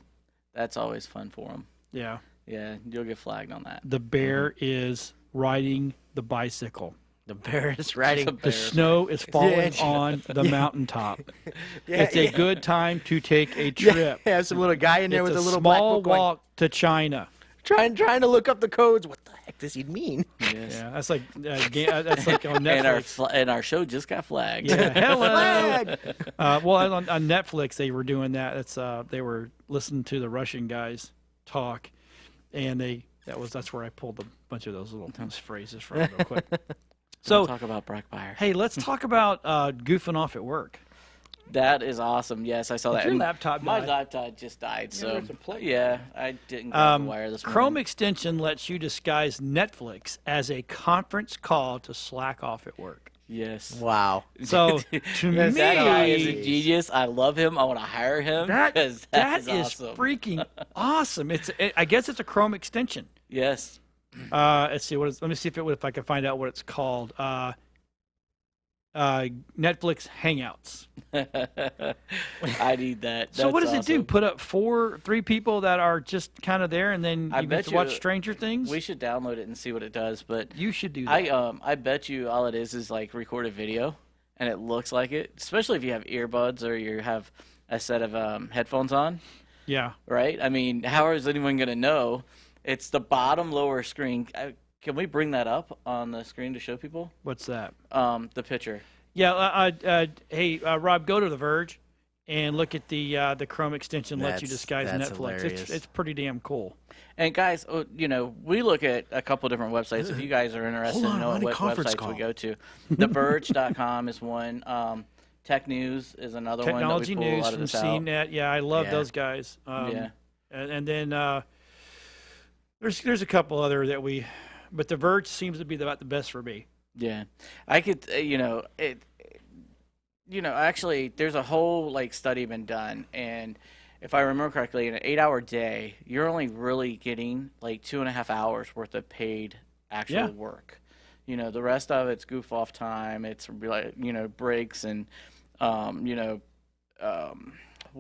That's always fun for them. Yeah. Yeah, you'll get flagged on that. The bear is riding the bicycle. The bear is riding. The snow is falling on the mountaintop. It's a good time to take a trip. Yeah, some little guy in there It's with a a little black small book going, walk to China. trying to look up the codes. What the heck does he mean? Yes. Yeah, that's like on Netflix. And our show just got flagged. Yeah, hello. Flag! Well, on Netflix they were doing that. It's they were listening to the Russian guys talk, and that's where I pulled a bunch of those little phrases from real quick. So So talk about Brackfire. hey, let's talk about goofing off at work. That is awesome. Yes, I saw that. Your And laptop my died. laptop just died. So there's a plug. yeah, I didn't grab the wire this Chrome morning. extension lets you disguise Netflix as a conference call to slack off at work. Yes. Wow. So to me, That guy is a genius. I love him. I want to hire him. that because that is is awesome. freaking awesome. I guess it's a Chrome extension. Yes. Let's see let me see if I can find out what it's called. Netflix Hangouts. I need that. So what does That's it do? awesome. Put up three people that are just kind of there, and then I you bet get to you watch Stranger Things? We should download it and see what it does. But You should do that. I bet you all it is like record a video, and it looks like it. Especially if you have earbuds or you have a set of headphones on, Yeah. right? I mean, how is anyone gonna know? It's the bottom lower screen. Can we bring that up on the screen to show people? What's that? The picture. Yeah. Hey, Rob, go to The Verge and look at the Chrome extension. Lets you disguise that's Netflix. hilarious. It's pretty damn cool. And guys, we look at a couple different websites. If you guys are interested Hold on, in I'm knowing on a what conference websites call. we go to, TheVerge.com is one. Tech News is another Technology one that we pull News out of from the South. CNET. Yeah, I love Yeah. those guys. Yeah. And then there's a couple other that but The Verge seems to be about the best for me. Yeah, I could, actually, there's a whole like study been done, and if I remember correctly, in an 8-hour day, you're only really getting like 2.5 hours worth of paid actual Yeah. work. The rest of it's goof off time. It's like breaks and what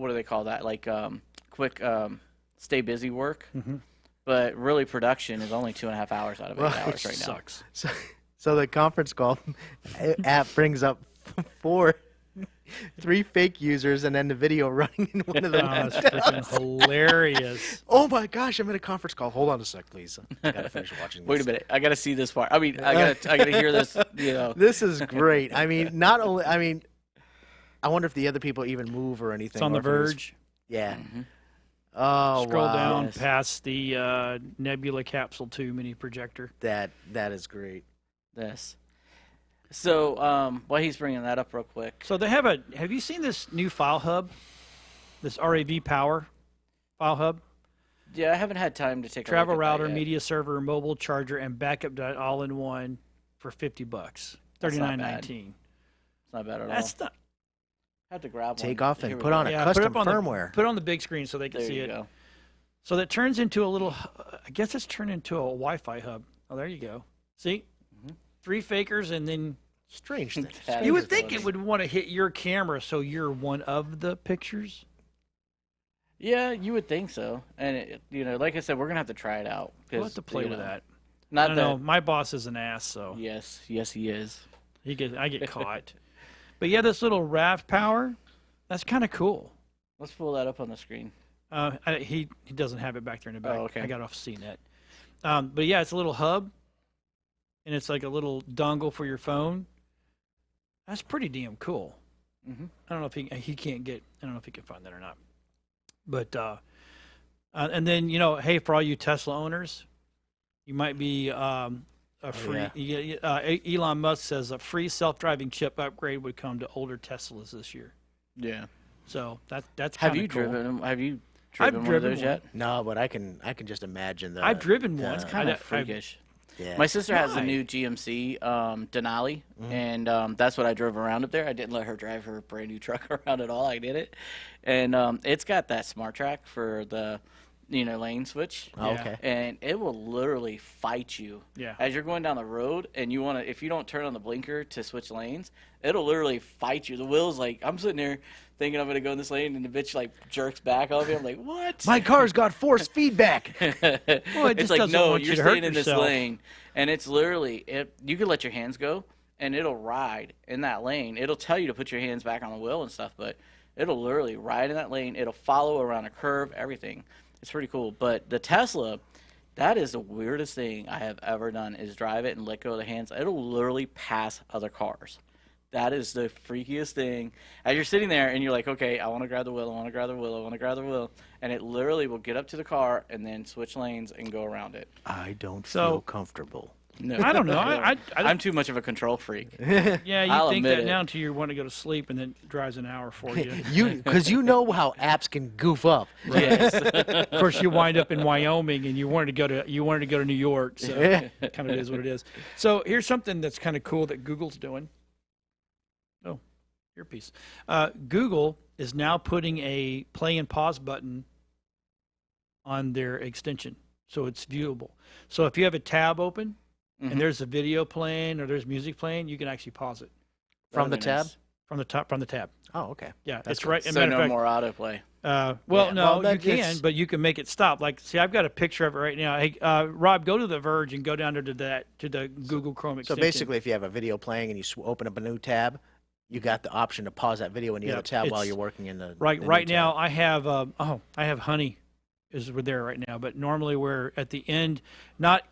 do they call that? Like quick stay busy work. Mm-hmm. But really, production is only 2.5 hours out of 8 Well, hours right now. Sucks. So the conference call app brings up 3 fake users and then the video running in one of them. Oh, it's freaking hilarious. Oh my gosh, I'm in a conference call. Hold on a sec, please. I gotta finish watching this. Wait a minute, I gotta see this part. I mean, I gotta hear this. This is great. I mean, I wonder if the other people even move or anything. It's on or The if it was- Verge. Yeah. Mm-hmm. Oh, Scroll wow. down Yes. past the Nebula Capsule 2 mini projector. That is great. This. So, while he's bringing that up real quick, So they have you seen this new file hub? This RAV Power file hub? yeah, I haven't had time to take Travel a look at router, that yet. media server, mobile charger, and backup all in one for $50. That's not bad. $39.19. It's not bad at all. That's not. I have to grab Take one. off and Here we put go. on a Yeah, put it custom up on firmware. Put it on the big screen so they can There see you it. go. So that turns into a little. I guess it's turned into a Wi-Fi hub. Oh, there you go. See, 3 fakers, and then Strange thing. That you is would think funny. it would want to hit your camera, so you're one of the pictures. Yeah, you would think so. And like I said, we're gonna have to try it out. We'll have to play with that. I Not don't that. know. My boss is an ass, so Yes, he is. I get caught. But yeah, this little RAV Power, that's kind of cool. Let's pull that up on the screen. He doesn't have it back there in the back. Oh, okay. I got off CNET. But yeah, it's a little hub, and it's like a little dongle for your phone. That's pretty damn cool. Mhm. I don't know if he can't get. I don't know if he can find that or not. But and then hey, for all you Tesla owners, you might be a free. Elon Musk says a free self-driving chip upgrade would come to older Teslas this year. Yeah. So that's Have kinda you cool. driven them? Have you driven one of driven those one. yet? No, but I can just imagine the. I've driven one. the- It's Kind I- of freakish. Yeah. My sister has a Why? new GMC Denali, Mm-hmm. and that's what I drove around up there. I didn't let her drive her brand new truck around at all. I did it, and it's got that smart track for the, lane switch. Oh, Yeah. okay. And it will literally fight you. Yeah. As you're going down the road, and if you don't turn on the blinker to switch lanes, it'll literally fight you. The wheel's like, I'm sitting there thinking I'm gonna go in this lane, and the bitch like jerks back on me. I'm like, what? My car's got force feedback. Well, it It's just like, doesn't no, want you you're to hurt staying in this yourself. lane, and it's literally you can let your hands go, and it'll ride in that lane. It'll tell you to put your hands back on the wheel and stuff, but it'll literally ride in that lane. It'll follow around a curve, everything. It's pretty cool. But the Tesla, that is the weirdest thing I have ever done, is drive it and let go of the hands. It'll literally pass other cars. That is the freakiest thing. As you're sitting there and you're like, okay, I want to grab the wheel, I want to grab the wheel, I want to grab the wheel, and it literally will get up to the car and then switch lanes and go around it. I don't So- feel comfortable. No, I don't know. I'm too much of a control freak. Yeah, you I'll think admit that it. now until you want to go to sleep, and then it drives an hour for you. Because you know how apps can goof up. Yes. Of course, you wind up in Wyoming, and you wanted to go to New York. So kind of is what it is. So here's something that's kind of cool that Google's doing. Oh, earpiece. Google is now putting a play and pause button on their extension, so it's viewable. So if you have a tab open Mhm. and there's a video playing or there's music playing, you can actually pause it From the That'd be tab? nice. from the tab. Oh, okay. Yeah, That's it's cool. right. As a So matter no of fact, more autoplay. well, Yeah, no, well, you that can, is- but you can make it stop. Like, see, I've got a picture of it right now. Hey, Rob, go to the Verge and go down there to the Google Chrome So extension. basically, if you have a video playing and you open up a new tab, you got the option to pause that video in the Yeah, other tab while it's- you're working in the right the right new now, tab. I have Honey, is there right now. But normally, we're at the end.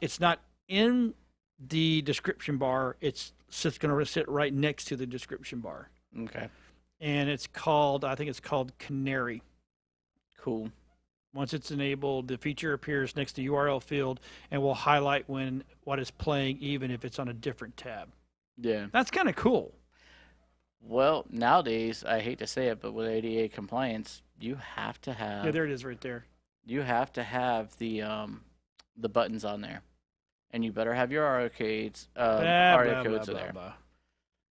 It's not in the description bar. It's going to sit right next to the description bar, Okay. and I think it's called Canary. Cool. Once it's enabled, the feature appears next to URL field and will highlight what is playing, even if it's on a different tab. Yeah. That's kind of cool. Well, nowadays, I hate to say it, but with ADA compliance, you have to have Yeah, there it is right there. the buttons on there, and you better have your ARIA codes there.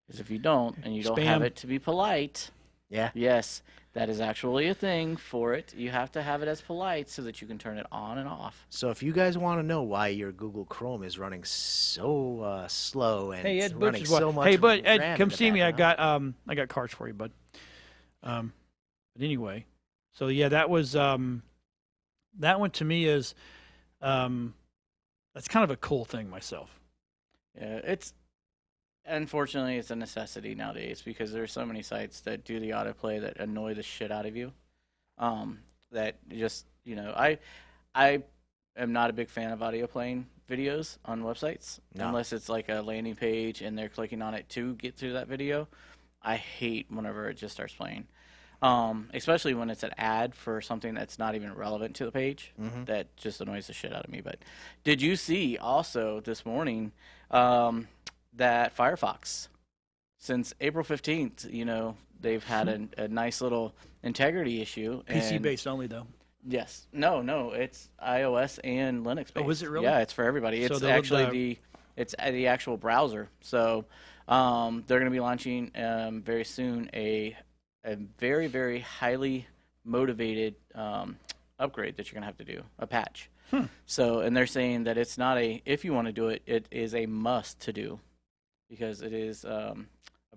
Because if you don't, and you don't have Spam. it to be polite, Yeah. yes, that is actually a thing for it. You have to have it as polite so that you can turn it on and off. So if you guys want to know why your Google Chrome is running so slow and Hey, it's Ed running Butch is so what? much Hey, bud, Ed, RAM in come the see me. I background. got cards for you, bud. But anyway, so yeah, that one to me is that's kind of a cool thing myself. Yeah, unfortunately it's a necessity nowadays because there's so many sites that do the autoplay that annoy the shit out of you. That just I am not a big fan of audio playing videos on websites No. unless it's like a landing page and they're clicking on it to get to that video. I hate whenever it just starts playing. Especially when it's an ad for something that's not even relevant to the page. Mhm. That just annoys the shit out of me. But did you see also this morning that Firefox, since April 15th, they've had a nice little integrity issue. PC and- based only though. Yes. No, it's iOS and Linux based. Oh, is it really? Yeah, it's for everybody. So It's they'll- actually the actual browser. So they're going to be launching very soon a very, very highly motivated upgrade that you're going to have to do, a patch. So, and they're saying that it's not if you want to do it, it is a must to do because it is a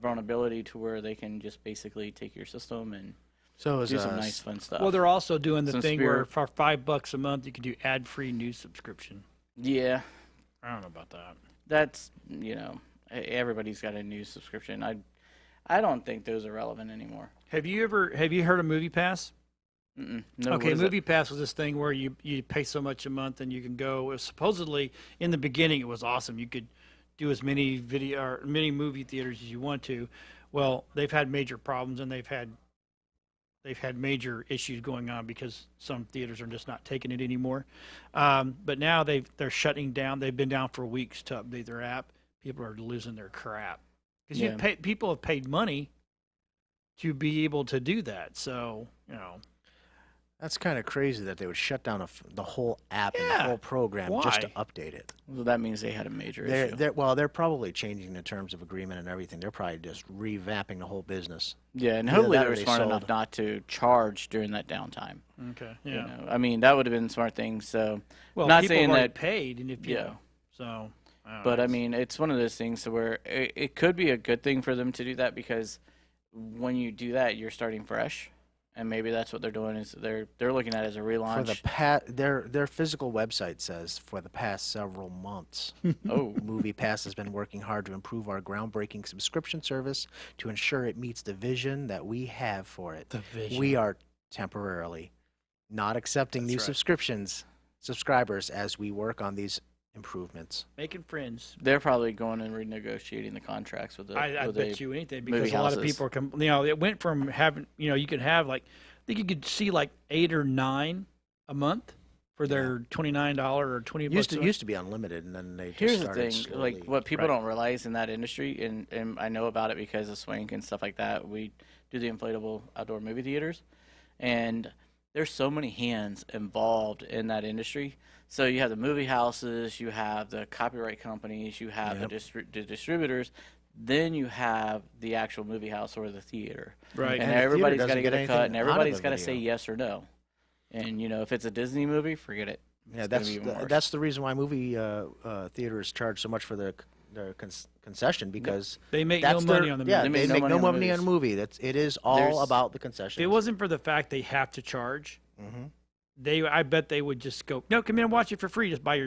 vulnerability to where they can just basically take your system and So is do some nice fun stuff. Well, they're also doing the Some thing where spirit. for $5 a month you can do ad-free news subscription. yeah. I don't know about that. That's everybody's got a news subscription. I don't think those are relevant anymore. Have you heard of Movie Pass? Mm-mm. No, Okay, what is it? Movie Pass was this thing where you pay so much a month and you can go. Supposedly, in the beginning, it was awesome. You could do as many many movie theaters as you want to. Well, they've had major problems and they've had major issues going on because some theaters are just not taking it anymore. But now they're shutting down. They've been down for weeks to update their app. People are losing their crap because Yeah. people have paid money to be able to do that. So That's kind of crazy that they would shut down the whole app and the Yeah. whole program just to Why? update it. Well, that means they had a major issue. They're probably changing the terms of agreement and everything. They're probably just revamping the whole business. Yeah, and Either hopefully that they or were they smart sold. enough not to charge during that downtime. Okay. You Yeah. know, I mean, that would have been a smart thing. So, Well, not people saying have already that. paid, and if you Yeah. know, so. don't But know, I mean, it's one of those things to where it could be a good thing for them to do that, because when you do that, you're starting fresh, and maybe that's what they're doing is they're looking at it as a For relaunch. their physical website says for the past several months, Oh, MoviePass has been working hard to improve our groundbreaking subscription service to ensure it meets the vision that we have for it. the vision. We are temporarily not accepting That's new right. subscribers as we work on these improvements. making friends. they're probably going and renegotiating the contracts with the. I with bet the you anything movie because a lot of houses. people are. It went from having you could have like I think you could see like 8 or 9 a month for their $29 or $20. Used to be unlimited, and then they just Here's the started thing, slowly. like what people Right. don't realize in that industry, and I know about it because of Swank and stuff like that. We do the inflatable outdoor movie theaters, and there's so many hands involved in that industry. So you have the movie houses, you have the copyright companies, you have Yep. the distributors, then you have the actual movie house or the theater. Right. And And the theater everybody's doesn't got to get get a anything cut, out and of everybody's the got to say video. yes or no. And if it's a Disney movie, forget it. Yeah, It's gonna that's be even worse. that's the reason why movie theaters charge so much for their concession, because They make that's no money their- on the yeah, movie. they make no on the money on movies. movie. It is all There's- about the concessions. If it wasn't for the fact they have to charge, Mhm. I bet they would just go, no, come in and watch it for free. Just buy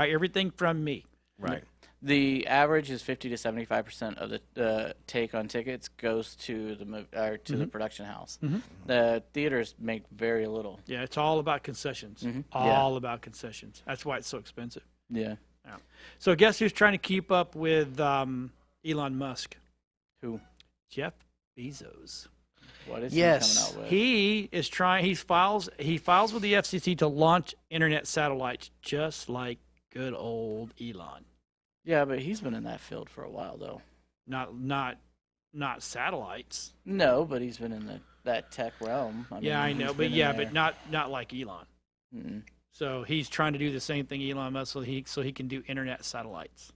everything from me. Right. The average is 50 to 75% of the take on tickets goes to the or to Mm-hmm. the production house. Mhm. The theaters make very little. Yeah, it's all about concessions. Mhm. All about concessions. That's why it's so expensive. Yeah. So guess who's trying to keep up with Elon Musk? Who? Jeff Bezos. What is Yes. he coming out with? He is trying. He files with the FCC to launch internet satellites, just like good old Elon. Yeah, but he's been in that field for a while though. Not satellites. No, but he's been in that tech realm. Yeah, I he's know, been but in but there. not like Elon. Mm-mm. So he's trying to do the same thing Elon Musk, so he can do internet satellites.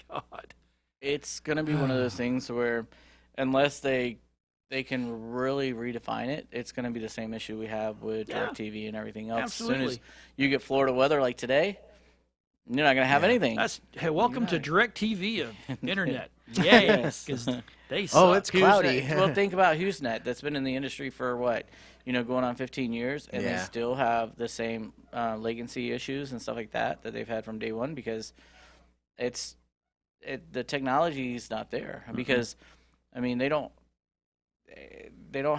God. It's gonna be one of those things where, unless they can really redefine it, it's gonna be the same issue we have with Yeah. DirecTV and everything else. As soon as Absolutely. you get Florida weather like today, you're not gonna have anything. That's hey, welcome to Right. DirecTV of internet. Yes, because they suck. Oh, it's cloudy. HughesNet. Well, think about HughesNet. That's been in the industry for what, going on 15 years, and they Yeah. still have the same latency issues and stuff like that they've had from day one, because the technology is not there. Because, I mean, they don't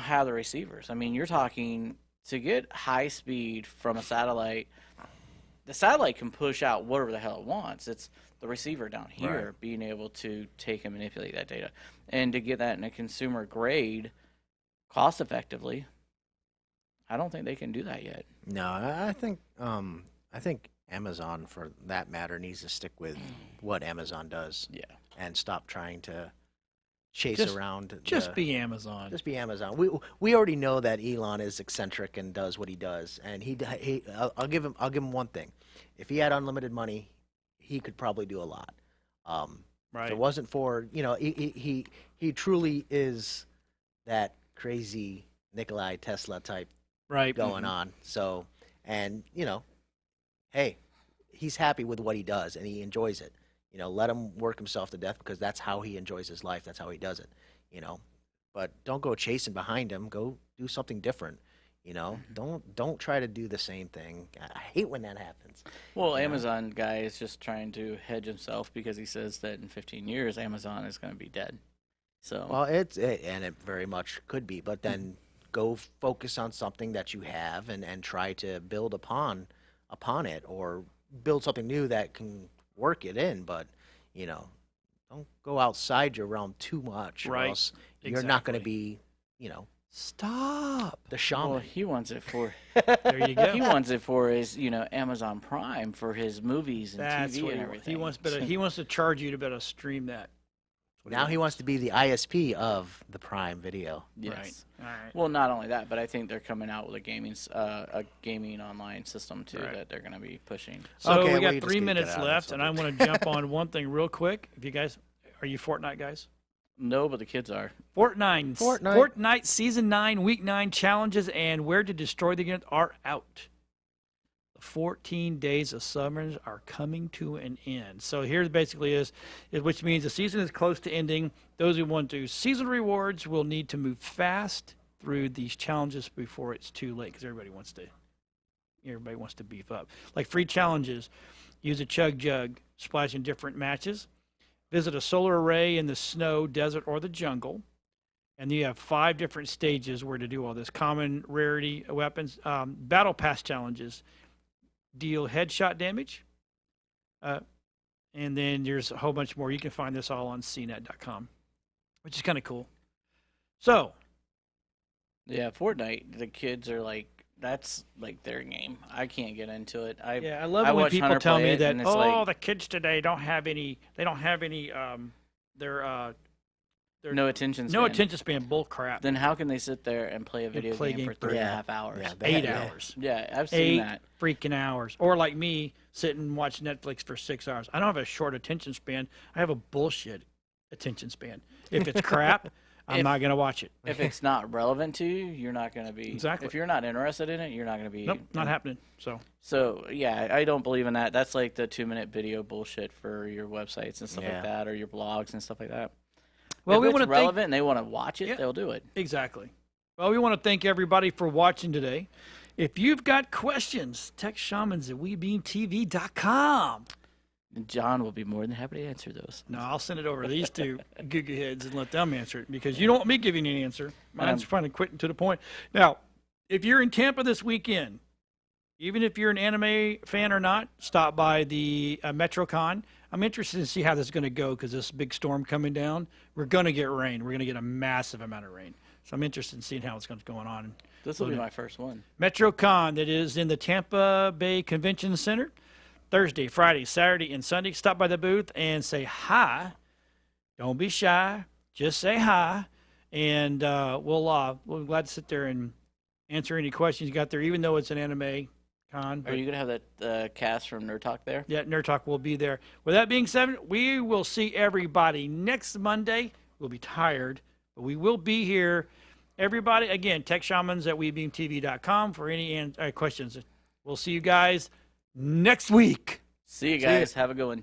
have the receivers. I mean, you're talking to get high speed from a satellite. The satellite can push out whatever the hell it wants. It's the receiver down here being able to take and manipulate that data, and to get that in a consumer grade, cost effectively. I don't think they can do that yet. No, I think Amazon, for that matter, needs to stick with what Amazon does Yeah. and stop trying to chase Just- around. Just be Amazon. Just be Amazon. We already know that Elon is eccentric and does what he does, and I'll give him one thing. If he had unlimited money, he could probably do a lot. If Right. it wasn't for he truly is that crazy Nikolai Tesla type Right. going on. So, and hey, he's happy with what he does and he enjoys it. Let him work himself to death, because that's how he enjoys his life. That's how he does it. But don't go chasing behind him. Go do something different. Don't try to do the same thing. I hate when that happens. Well, Amazon guy is just trying to hedge himself, because he says that in 15 years Amazon is going to be dead. So Well, and it very much could be, but then go focus on something that you have and try to build upon it, or build something new that can work it in. But don't go outside your realm too much, or Right. else you're not going to Exactly. be Stop. the shaman. well, he wants it for There you go. he wants it for his Amazon Prime for his movies and That's TV what and he wants. everything. He wants to charge you to be able to stream that. That's Now he wants to be the ISP of the Prime Video. Yes. Right. All right. Well, not only that, but I think they're coming out with a gaming online system too Right. that they're going to be pushing. So Okay, we well, got you just 3 need to get minutes out of left, this and I want to jump on one thing real quick. If you guys, are you Fortnite guys? No, but the kids are. Fortnite Season 9, Week 9 challenges and where to destroy the unit are out. The 14 days of summers are coming to an end. So here basically is which means the season is close to ending. Those who want to do season rewards will need to move fast through these challenges before it's too late, because everybody wants to beef up. Like free challenges, use a chug jug, splash in different matches. Visit a solar array in the snow, desert, or the jungle. And you have 5 different stages where to do all this. Common rarity weapons, battle pass challenges, deal headshot damage. And then there's a whole bunch more. You can find this all on cnet.com, which is kind of cool. So, Yeah, Fortnite. The kids are like, that's like their game. I can't get into it. I love when watch people Hunter tell play me it, that, and it's oh, like, the kids today don't have any, no attention span. no attention span, bull crap. Then how can they sit there and play a video play game for game for 3.5 hours? Yeah, 8 yeah. hours. Yeah, I've seen 8 that. freaking hours. Or like me, sit and watch Netflix for 6 hours. I don't have a short attention span. I have a bullshit attention span. If it's crap, I'm not going to watch it. If it's not relevant to you, you're not going to be. Exactly. If you're not interested in it, you're not going to be. Nope, not happening. So, yeah, I don't believe in that. That's like the 2-minute video bullshit for your websites and stuff Yeah. like that, or your blogs and stuff like that. Well, if we it's want to relevant and they want to watch it, Yeah. they'll do it. Exactly. Well, we want to thank everybody for watching today. If you've got questions, text Shamans at WeBeamTV.com. And John will be more than happy to answer those. No, I'll send it over to these two Google heads and let them answer it, because you don't want me giving you an answer. Mine's trying to quit to the point. Now, if you're in Tampa this weekend, even if you're an anime fan or not, stop by the MetroCon. I'm interested to see how this is going to go, because this big storm coming down, we're going to get rain. We're going to get a massive amount of rain. So I'm interested in seeing how it's going on. This will be my first one. MetroCon, that is in the Tampa Bay Convention Center, Thursday, Friday, Saturday, and Sunday. Stop by the booth and say hi. Don't be shy. Just say hi. And we'll be glad to sit there and answer any questions you got there, even though it's an anime con. Are you going to have that cast from Nerd Talk there? Yeah, Nerd Talk will be there. With that being said, we will see everybody next Monday. We'll be tired, but we will be here. Everybody, again, text Shamans at WeBeamTV.com for any questions. We'll see you guys next week. See you guys. Have a good one.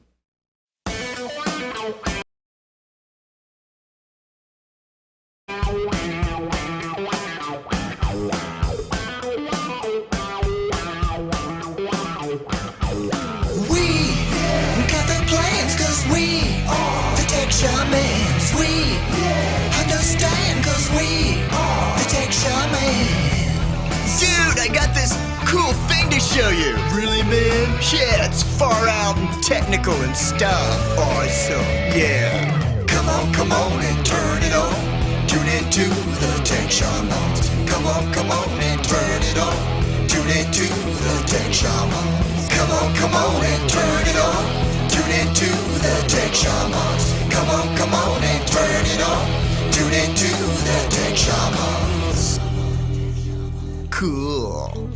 We got the plans cause we are the Tech Shamans. We understand cause we are the Tech Shamans. Dude, I got this cool thing to show you. Really, man? Yeah, it's far out and technical and stuff. Awesome. Yeah. Come on and turn it on. Tune into the Tech Shamans. Come on and turn it on. Tune into the Tech Shamans. Come on and turn it on. Tune into the Tech Shamans. Come on and turn it on. Tune into the Tech Shamans. Cool.